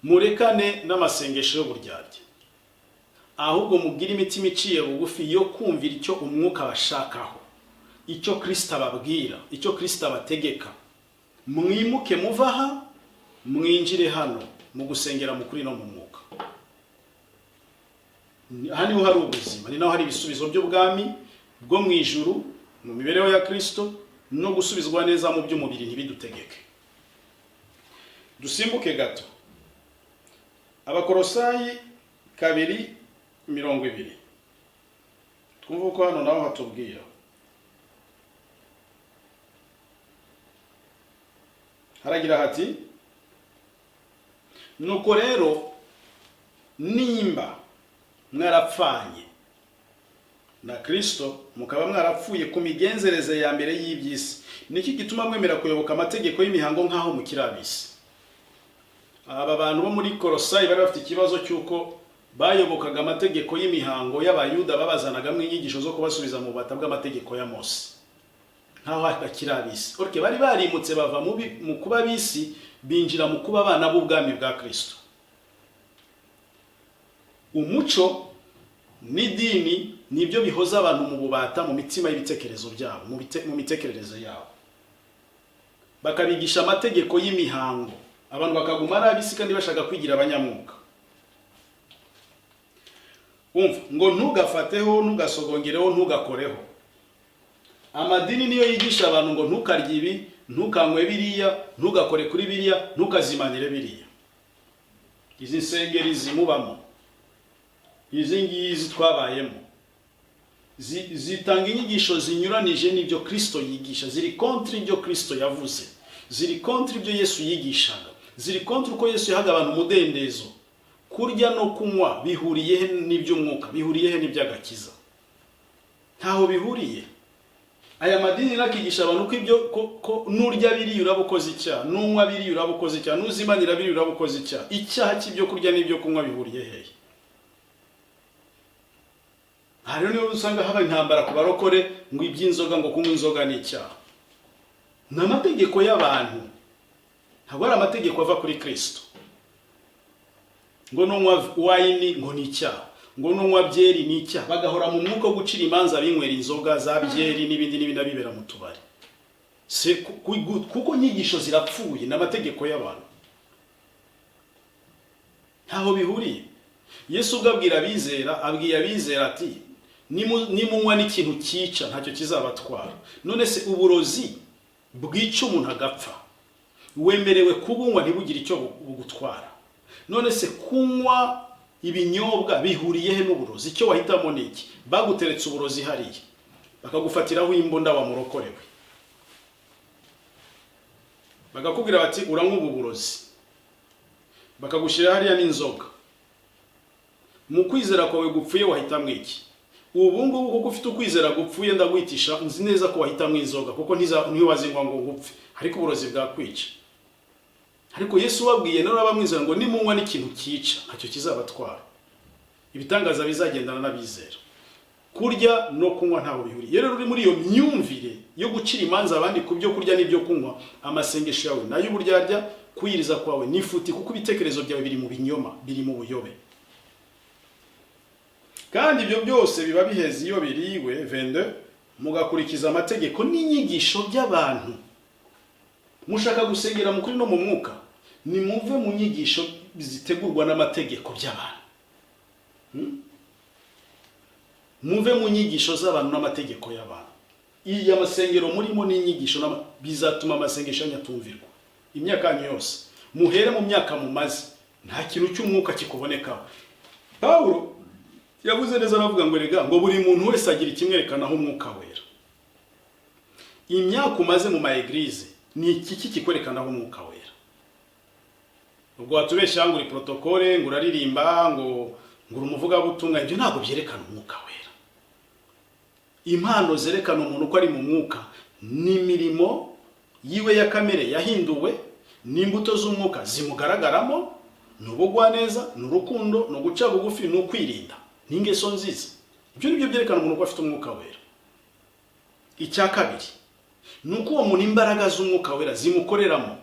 murekane n'amasengesho yo buryarya, ahubwo mugire imitima iciye bugufi yo kumvira icyo umwuka bashakaho, icyo Kristo ababwira, icyo Kristo abategeka. Mwimuke muvaha mwinjire hano mu gusengera mu kuri no mu mwuka. Hani ho hari ubuzima, ni naho hari ibisubizo by'ubwami bwo mu ijuru mu mibereho ya Kristo, no gusubizwa neza mu by'umubiri ntibidutegeke. Dusimbuke gato. Abakolosayi 2:20. Twumva ko hano naho hatubwira. Haragira hati, nuko rero nimba mwarapfanye na Kristo, mukaba mwarapfuye ku migenzereze ya mbere y'ibyisi, niki gituma mwemera kuyoboka amategeko y'imihango nkaho mukirabisi. Aba bantu bo muri Kolosayi bari bafite ikibazo cyuko bayobokaga amategeko y'imihango y'abayuda, babazanaga mu inyigisho zo kubasubiza mu bata bw'amategeko ya Mose nkaho akirabisi. Orke bari barimutse bava mu kuba bisi binjira mu kuba abana b'ubwami bwa Kristo. Umuco n'idini nibyo bihoza abantu mu bubata mu mitima y'ibitekerezo byabo, mu mitekerereze yabo. Bakabigisha amategeko y'imihango, abantu bakaguma arabisi kandi bashaka kwigira abanyamwuka. Umva ngo ntugafateho, ntugasogongereho, ntugakoreho. Amadini niyo yigisha abantu ngo ntukarye ibi, ntukanywe biriya, ntugakore kuri biriya, ntukazimanire biriya. Izi nsengeri zimubamo izi ngizi twabayemo zitanga inyigisho zinyuranije n'ibyo Kristo yigisha, ziri kontra ibyo Kristo yavuze, ziri kontra ibyo Yesu yigishaga, ziri kontra uko Yesu yahaga abantu umudendezo. Kurya no kunywa bihuriye he n'iby'umwuka, bihuriye he n'iby'agakiza? Ntaho bihuriye. Aya madini nakigisha abantu ko ibyo ko nurya biri urabukoze icyaha, nunywa biri urabukoze icyaha, nuzimanira biri urabukoze icyaha. Icyaha cy'ibyo kurya n'ibyo kunywa bihuriye he? Hari niyo usanga haba intambara ku barokore ngo iby'inzoga, ngo kunywa inzoga ni icyaha. N'amategeko y'abantu, ntabwo ari amategeko ava kuri Kristo. Ngo nunywa wine ngo ni icyaha, ngo nunywa byeri ni icyaha, bagahora mu mwuka wo gucira imanza binywera inzoga za byeri n'ibindi n'ibinabibera mu tubari. Kuko nyigisho zirapfuye n'amategeko y'abantu, ntaho bihuriye. Yesu ubwabwira abizera ati nimunywa n'ikintu cyica ntacyo kizabatwara. None se uburozi bwica umuntu agapfa wemerewe kubunywa ntibugire icyo bugutwara? None se kunywa ibinyobwa bihuriye he n'uburozi? Icyo wahitamo ni iki? Baguteretse uburozi hariya bakagufatiraho imbunda wa murokorewe, bagakubwira bati uranywa ubu burozi, bakagushyira hariya n'inzoga. Mu kwizera kwawe gupfuye wahitamo iki? Ubu ngubu kuko ufite ukwizera gupfuye ndagwitisha, nzi neza ko wahitamo inzoga kuko ntiwazinywa ngo gupfe, ariko uburozi bwakwica. Ariko Yesu wabwiye none abamwizera ngo nimunywa n'ikintu cyica ntacyo kizabatwara. Ibitangaza bizagendana n'abizera. Kurya no kunywa ntaho bihuriye. Rero uri muri iyo myumvire yo gucira imanza abandi ku byo kurya n'ibyo kunywa, amasengesho yawe nayo uburyarya, kwiriza kwawe nifuti, kuko ibitekerezo byawe biri mu binyoma, biri mu buyobe. Kandi ibyo byose biba biheze iyo biriwe vende mugakurikiza amategeko n'inyigisho by'abantu. Mushaka gusengera mu kuri no mu mwuka, nimuve mu nyigisho zitegurwa n'amategeko by'abantu. Muve mu nyigisho z'abantu n'amategeko y'abantu. Iyi amasengero murimo n'inyigisho bizatuma amasengesho yanyatumvirwa. Imyaka yose muhere mu myaka mumaze nta kintu cy'umwuka kikubonekaho. Paulo yavuze neza aravuga ngo rega ngo buri muntu wese agira ikimwerekanaho umwuka wera. Imyaka umaze mu maeglize ni iki kikwerekanaho umwuka wera? Ubwo watubeshya ngo uri protokole, ngo uraririmba, ngo umuvuga butumwa, ibyo ntabwo byerekana umwuka wera. Impano zerekana umuntu ko ari mu mwuka ni imirimo yiwe ya kamere yahinduwe, n'imbuto z'umwuka zimugaragaramo, n'ubugwa neza, n'urukundo, no guca bugufi, no kwirinda, n'ingeso nziza. Ibyo nibyo byerekana umuntu ko afite umwuka wera. Icya kabiri nuko uwo muntu imbaraga z'umwuka wera zimukoreramo.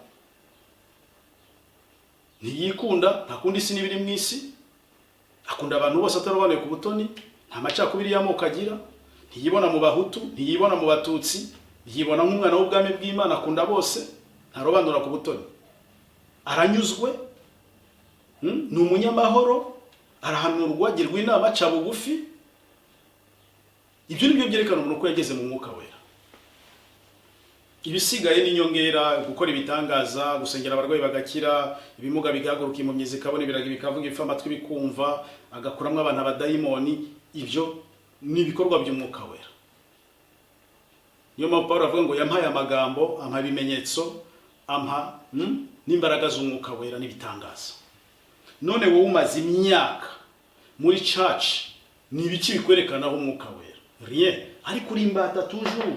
Ntiyikunda, ntakundi isi n'ibiri mu isi, akunda abantu bose atarobanuye ku butoni, nta macakubiri y'amoko agira, ntiyibona mu bahutu, ntiyibona mu batutsi, yibona nk'umwana w'ubwami bw'Imana, akunda bose, ntarobanura ku butoni. Aranyuzwe, ni umunyamahoro, arahanurwa, agirwa inama, aca bugufi. Ibyo nibyo byerekana umuntu ko yageze mu mwuka wera. Ibisigaye n'inyongera, gukora ibitangaza, gusengera abarwayi bagakira, ibimuga bigahaguruka, impumyi zikabona, ibiragi bikavuga, ibipfa amatwi bikumva, agakuramwo abantu abadayimoni, ibyo ni ibikorwa by'umwuka wera. Niyo mpamvu Paulo avuga ngo yampaye amagambo, ampa ibimenyetso, ampa n'imbaraga z'umwuka wera n'ibitangaza. None wowe umaze imyaka muri church, ni ibiki bikwerekanaho umwuka wera? Rien. Ariko uri imbata toujours.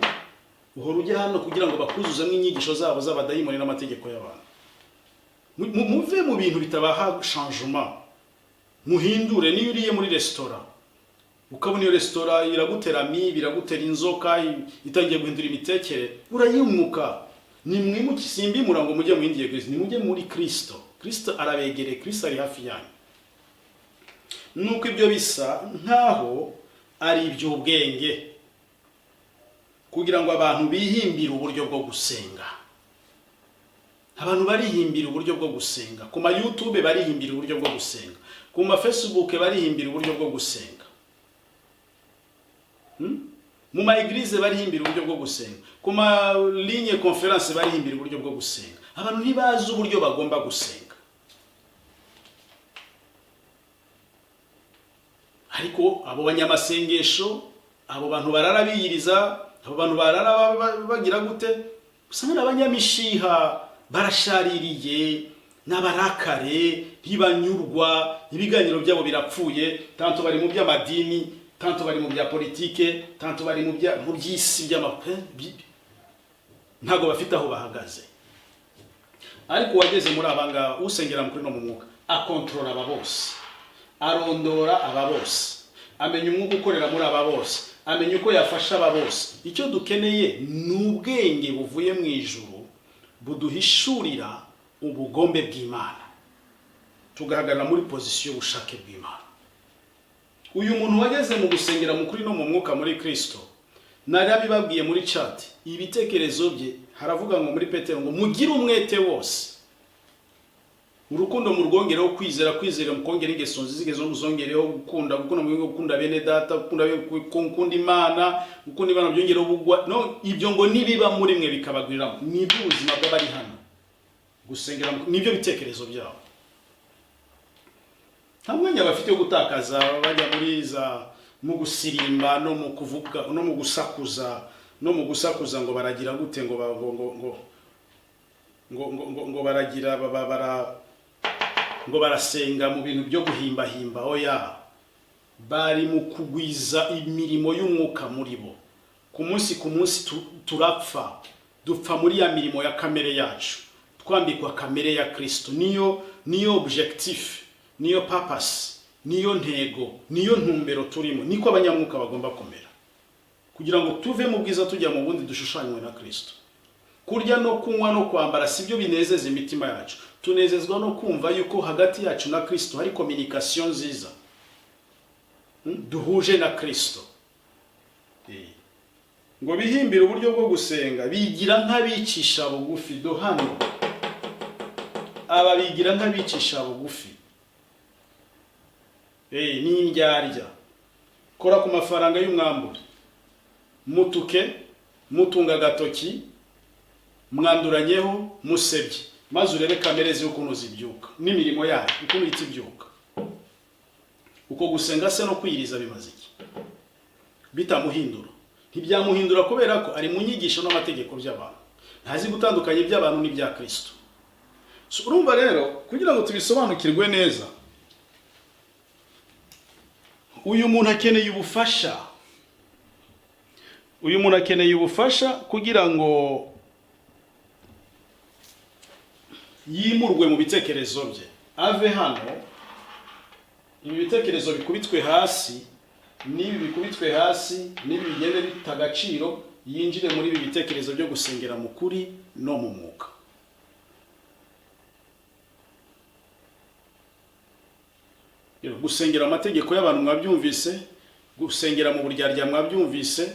Uhora ujya hano kugira ngo bakuzuzemo inyigisho zabo z'abadayimoni n'amategeko y'abantu. Muve mu bintu bitabaha changement. Muhindure. Niyo uriye muri restaurant, ukabona iyo restaurant iragutera biragutera inzoka, itangiye guhindura imitekere, urayimuka. Nimwimuke, simbimura ngo mujye mu yindi eglise, nimujye muri Kristo. Kristo arabegere, Kristo ari hafi yanyu. Nuko ibyo bisa nkaho ari iby'ubwenge, kugira ngo abantu bihimbire uburyo bwo gusenga. Abantu barihimbira uburyo bwo gusenga, ku ma YouTube barihimbira uburyo bwo gusenga, ku ma Facebook barihimbira uburyo bwo gusenga, mu ma eglise barihimbira uburyo bwo gusenga, ku ma ligne conference barihimbira uburyo bwo gusenga. Abantu ntibazi uburyo bagomba gusenga. ariko abo banyamasengesho, abo bantu barara biyiriza, abo bantu barara bagira gute, usanga n'abanyamishiha barashaririye n'abarakare, ntibanyurwa, ibiganiro byabo birapfuye, tanto bari mu by'amadini, tanto bari mu bya politike, tanto bari mu by'isi ntago bafite aho bahagaze. Ariko wageze muri abanga usengera mukuri no mu mwuka, akontrola aba bose, arondora aba bose, amenya umwuka ukorera muri aba bose, amenya uko yafasha aba bose. Icyo dukeneye ni ubwenge buvuye mu ijuru buduhishurira ubugombe bw'Imana, tugahagarara muri pozisiyo y'ubushake bw'Imana. Uyu muntu wageze mu gusengera mukuri no mu mwuka muri Kristo, narabibabwiye muri chat, ibitekerezo bye haravuga ngo muri Petero ngo mugire umwete wose, urukundo mu rwongereho kwizera mukongera ingeso nziza muzongereho gukunda bene data, gukunda Imana byongereho bugwa. No, ibyo ngo nibiba muri mwe bikabagwirira, nibyo ubuzima bw'abari hano. Gusengera nibyo bitekerezo byabo. Nta mwanya bafite yo gutakaza bajya muri za mu gusirimba no mu kuvuga no mu gusakuza ngo baragira gute ngo baragira ngo barasenga mu bintu byo guhimba oya, bari mu kugwiza imirimo y'umwuka muri bo. Ku munsi turapfa, dupfa muri ya mirimo ya kamere yacu, twambikwa kamere ya Kristo. Niyo objectif, niyo purpose, niyo ntego, niyo ntumbero turimo. Niko abanyamwuka bagomba kumera, kugira ngo tuve mu bwiza tujya mu bundi dushushanywe na Kristo. Kurya no kunywa no kwambara sibyo binezeza imitima yacu, tunezezwa no kumva yuko hagati yacu na Kristo hari communication nziza, duhuje na Kristo. Ngo bihimbira uburyo bwo gusenga, bigira nk'abicisha bugufi. Do hano aba bigira nk'abicisha bugufi, ni indyarya. Kora ku mafaranga y'umwambure, mutuke, mutunga gatoki, mwanduranyeho, musebye, maze urebe kamere z'ukuntu zibyuka n'imirimo yayo ukuntu itibyuka. Uko gusenga se no kwiriza bimaze iki? Bitamuhindura. Ntibyamuhindura kubera ko ari mu nyigisho n'amategeko by'abantu, ntazi gutandukanye by'abantu n'ibya Kristo. So urumva rero, kugira ngo tubisobanukirwe neza, uyu muntu akeneye ubufasha. Uyu muntu akeneye ubufasha kugira ngo yimurwe mu bitekerezo bye, ave hano, ibi bitekerezo bikubitwe hasi, nibi bikubitwe hasi, nibi bigende bitagaciro, yinjire muri ibi bitekerezo byo gusengera mu kuri no mu mwuka. Gusengera amategeko y'abantu mwabyumvise, gusengera mu buryarya mwabyumvise,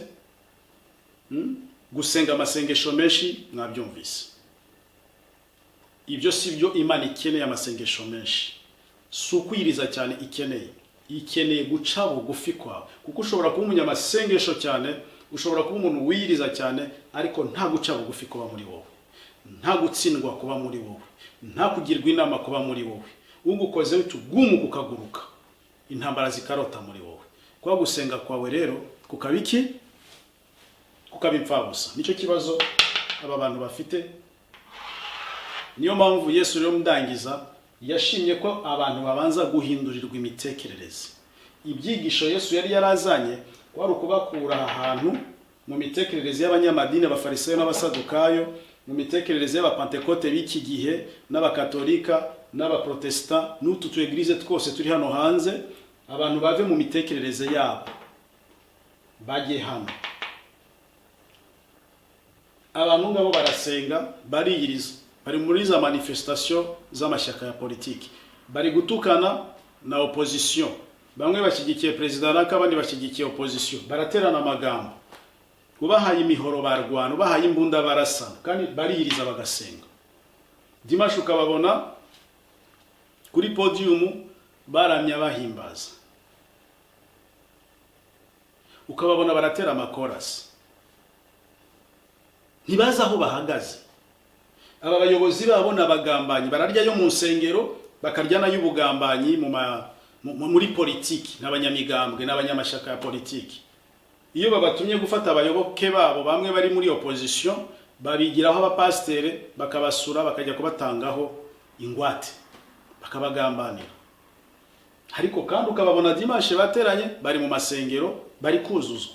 gusenga amasengesho menshi mwabyumvise. Ibyo sibyo Imana ikeneye. Amasengesho menshi si ukwiriza cyane ikeneye guca bugufi kwawe, kuko ushobora kuba umunyamasengesho cyane, ushobora kuba umuntu wiyiriza cyane, ariko nta guca bugufi kuba muri wowe, nta gutsindwa kuba muri wowe, nta kugirwa inama kuba muri wowe. Ugukoze utugumuka ukaguruka, intambara zikarota muri wowe. Kwa gusenga kwawe rero kukabiki, kukabipfabusa. Nicyo kibazo aba bantu bafite. Niyo mpamvu Yesu rero mndangiza yashimye ko abantu babanza guhindurirwa imitekerereze. Ibyigisho Yesu yari yarazanye kwari ukubakura ahantu mu mitekerereze y'abanyamadini, abafarisayo n'abasadukayo, mu mitekerereze y'abapentekote b'iki gihe n'abakatolika n'abaprotestant n'utu tu eglise twose turi hano hanze. Abantu bave mu mitekerereze yabo bajye hano. Abantu ngabo barasenga, bariyiriza, bari muri za manifestation z'amashyaka ya politiki, bari gutukana na opposition. Bamwe bashyigikiye president naka, abandi bashyigikiye opposition, baraterana amagambo, ubahaye imihoro barwana, ubahaye imbunda barasana, kandi bariyiriza bagasenga. Dimanche ukababona kuri podium baramya bahimbaza, ukababona baratera amakorasi, ntibaza aho bahagaze. Aba bayobozi babona abagambanyi bararya yo mu nsengero, bakarya na y'ubugambanyi muri politiki n'abanyamigambwe n'abanyamashyaka ya politiki. Iyo babatumye gufata abayoboke babo bamwe bari muri opposition, babigiraho abapasiteri bakabasura bakajya kubatangaho ingwate bakabagambanira. Ariko kandi ukababona dimanche bateranye bari mu masengero bari kuzuzwa.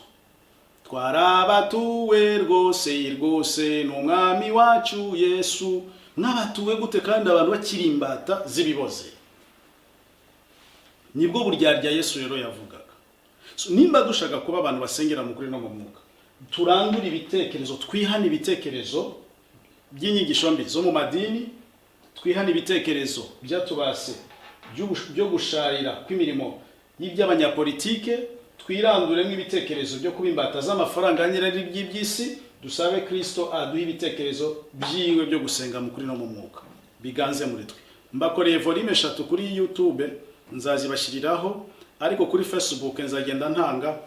Twarabatuwe rwose n'umwami wacu Yesu. Mwabatuwe gute kandi abantu bakirimbata zibiboze? Nibwo buryarya Yesu rero yavugaga. Nimba dushaka kuba abantu basengera mu kuri no mu mwuka, turandura ibitekerezo, twihana ibitekerezo by'inyigisho mbi zo mu madini, twihana ibitekerezo byatubase byo gusharira kw'imirimo y'iby'abanyapolitike, twiranduremo ibitekerezo byo kubimbata z'amafaranga nyirari by'ibyisi, dusabe Kristo aduha ibitekerezo byiwe byo gusenga mu kuri no mu mwuka biganze muri twe. Mbakoreye volume 3 kuri YouTube, nzazibashiriraho, ariko kuri Facebook nzagenda ntanga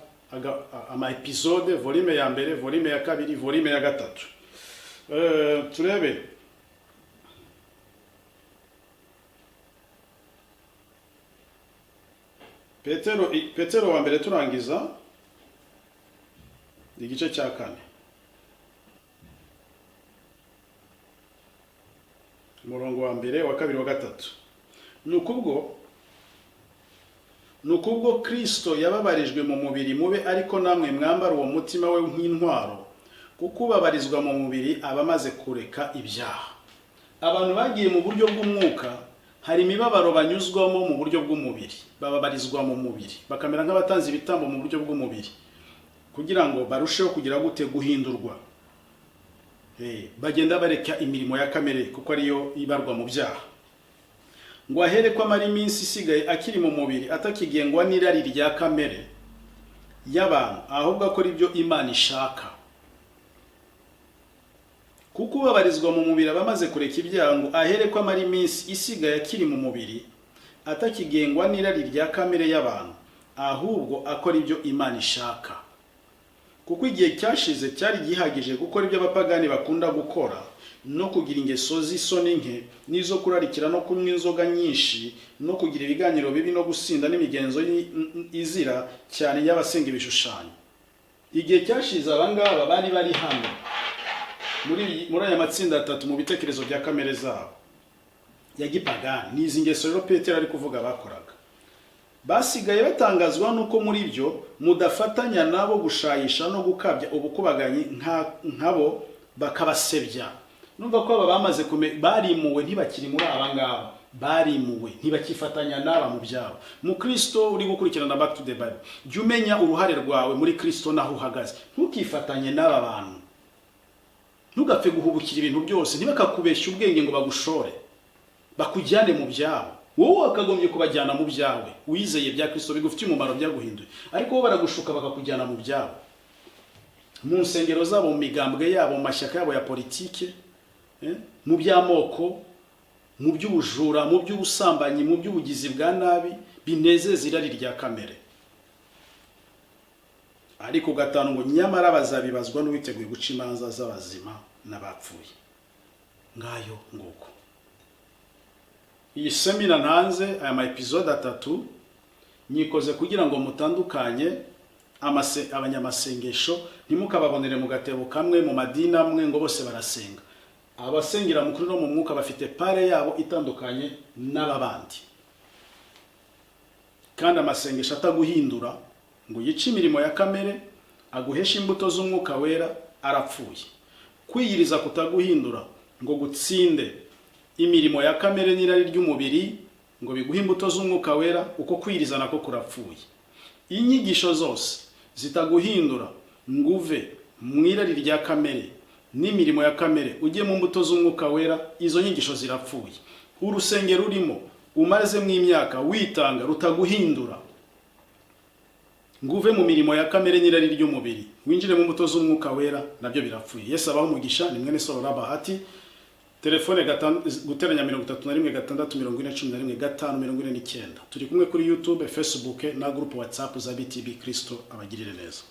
ama episode, volume ya mbere, volume ya kabiri, volume ya gatatu. Turebe Petero wa mbere turangiza igice cya 4, umurongo wa mbere, wa kabiri, wa gatatu. Nukubwo Kristo yababarijwe mu mubiri mube, ariko namwe mwambara uwo mutima we nk'intwaro, kuko ubabarizwa mu mubiri abamaze kureka ibyaha. Abantu bagiye mu buryo bw'umwuka, hari imibabaro banyuzwamo mu buryo bw'umubiri, bababarizwa mu mubiri, bakamera nk'abatanze ibitambo mu buryo bw'umubiri, kugira ngo barusheho kugira gute guhindurwa. Bagenda bareka imirimo ya kamere kuko ariyo ibarwa mu byaha. Ngo ahere ko amara iminsi isigaye akiri mu mubiri, atakigengwa n'irari rya kamere y'abantu, ahubwo akora ibyo Imana ishaka. Kuko ubabarizwa mu mubiri abamaze kureka ibyaha, ngo ahere ko amara iminsi isigaye akiri mu mubiri, atakigengwa n'irari rya kamere y'abantu, ahubwo akora ibyo Imana ishaka. Kuko igihe cyashize cyari gihagije gukora ibyo abapagani bakunda gukora, no kugira ingeso z'isoni nke, n'izo kurarikira no kunywa inzoga nyinshi, no kugira ibiganiro bibi, no gusinda n'imigenzo izira cyane y'abasenga ibishushanyo. Igihe cyashize abangaba bari hano muri aya matsinda atatu mu bitekerezo bya kamere zabo ya gipagani. N'izi ngeso rero Petero ari kuvuga bakoraga. Basigaye batangazwa nuko muri byo mudafatanya nabo gushayisha no gukabya ubukubaganyi nkabo, bakabasebya. Numva ko aba bamaze barimuwe, ntibakiri muri abangaba, barimuwe ntibakifatanya n'aba mu byabo. Mu Kristo uri gukurikirana Back to the Bible, jya umenya uruhare rwawe muri Kristo naho uhagaze. Ntukifatanye n'aba bantu, ntugapfe guhubukira ibintu byose, ntibakakubeshya ubwenge ngo bagushore bakujyane mu byabo. Wowe akagombye kubajyana mu byawe, wizeye bya Kristo bigufitiye umumaro, byaguhinduye. Ariko bo baragushuka bakakujyana mu byabo, mu nsengero zabo, mu migambwe yabo, mu mashyaka yabo ya politike, mu by'amoko, mu by'ubujura, mu by'ubusambanyi, mu by'ubugizi bwa nabi, binezeza irari rya kamere. Ariko gatanu ngo nyamara bazabibazwa n'uwiteguye guca imanza z'abazima n'abapfuye. Ngayo nguko iyi semina ntanze, aya ma episode 3 nyikoze kugira ngo mutandukanye abanyamasengesho, ntimukababonere mu gatebo kamwe mu madini amwe ngo bose barasenga. Abasengera mu kuri no mu mwuka bafite pare yabo itandukanye n'ababandi. Kandi amasengesho ataguhindura ngo yice imirimo ya kamere, aguhesha imbuto z'umwuka wera, arapfuye. Kwiyiriza kutaguhindura ngo gutsinde imirimo ya kamere n'irari ry'umubiri, ngo biguhe imbuto z'umwuka wera, uko kwiyiriza nako kurapfuye. Inyigisho zose zitaguhindura nguve mu irari rya kamere n'imirimo ya kamere, ujye mu mbuto z'umwuka wera, izo nyigisho zirapfuye. Urusengero urimo umaze mu imyaka witanga rutaguhindura, nguve mu mirimo ya kamere n'irari ry'umubiri, winjire mu mbuto z'umwuka wera, nabyo birapfuye. Yesu abaho umugisha. Ni mwene Solo Bahati. Telefone guteranya 31 Turi kumwe kuri YouTube, Facebook na group WhatsApp za BTB. Kristo abagirire neza.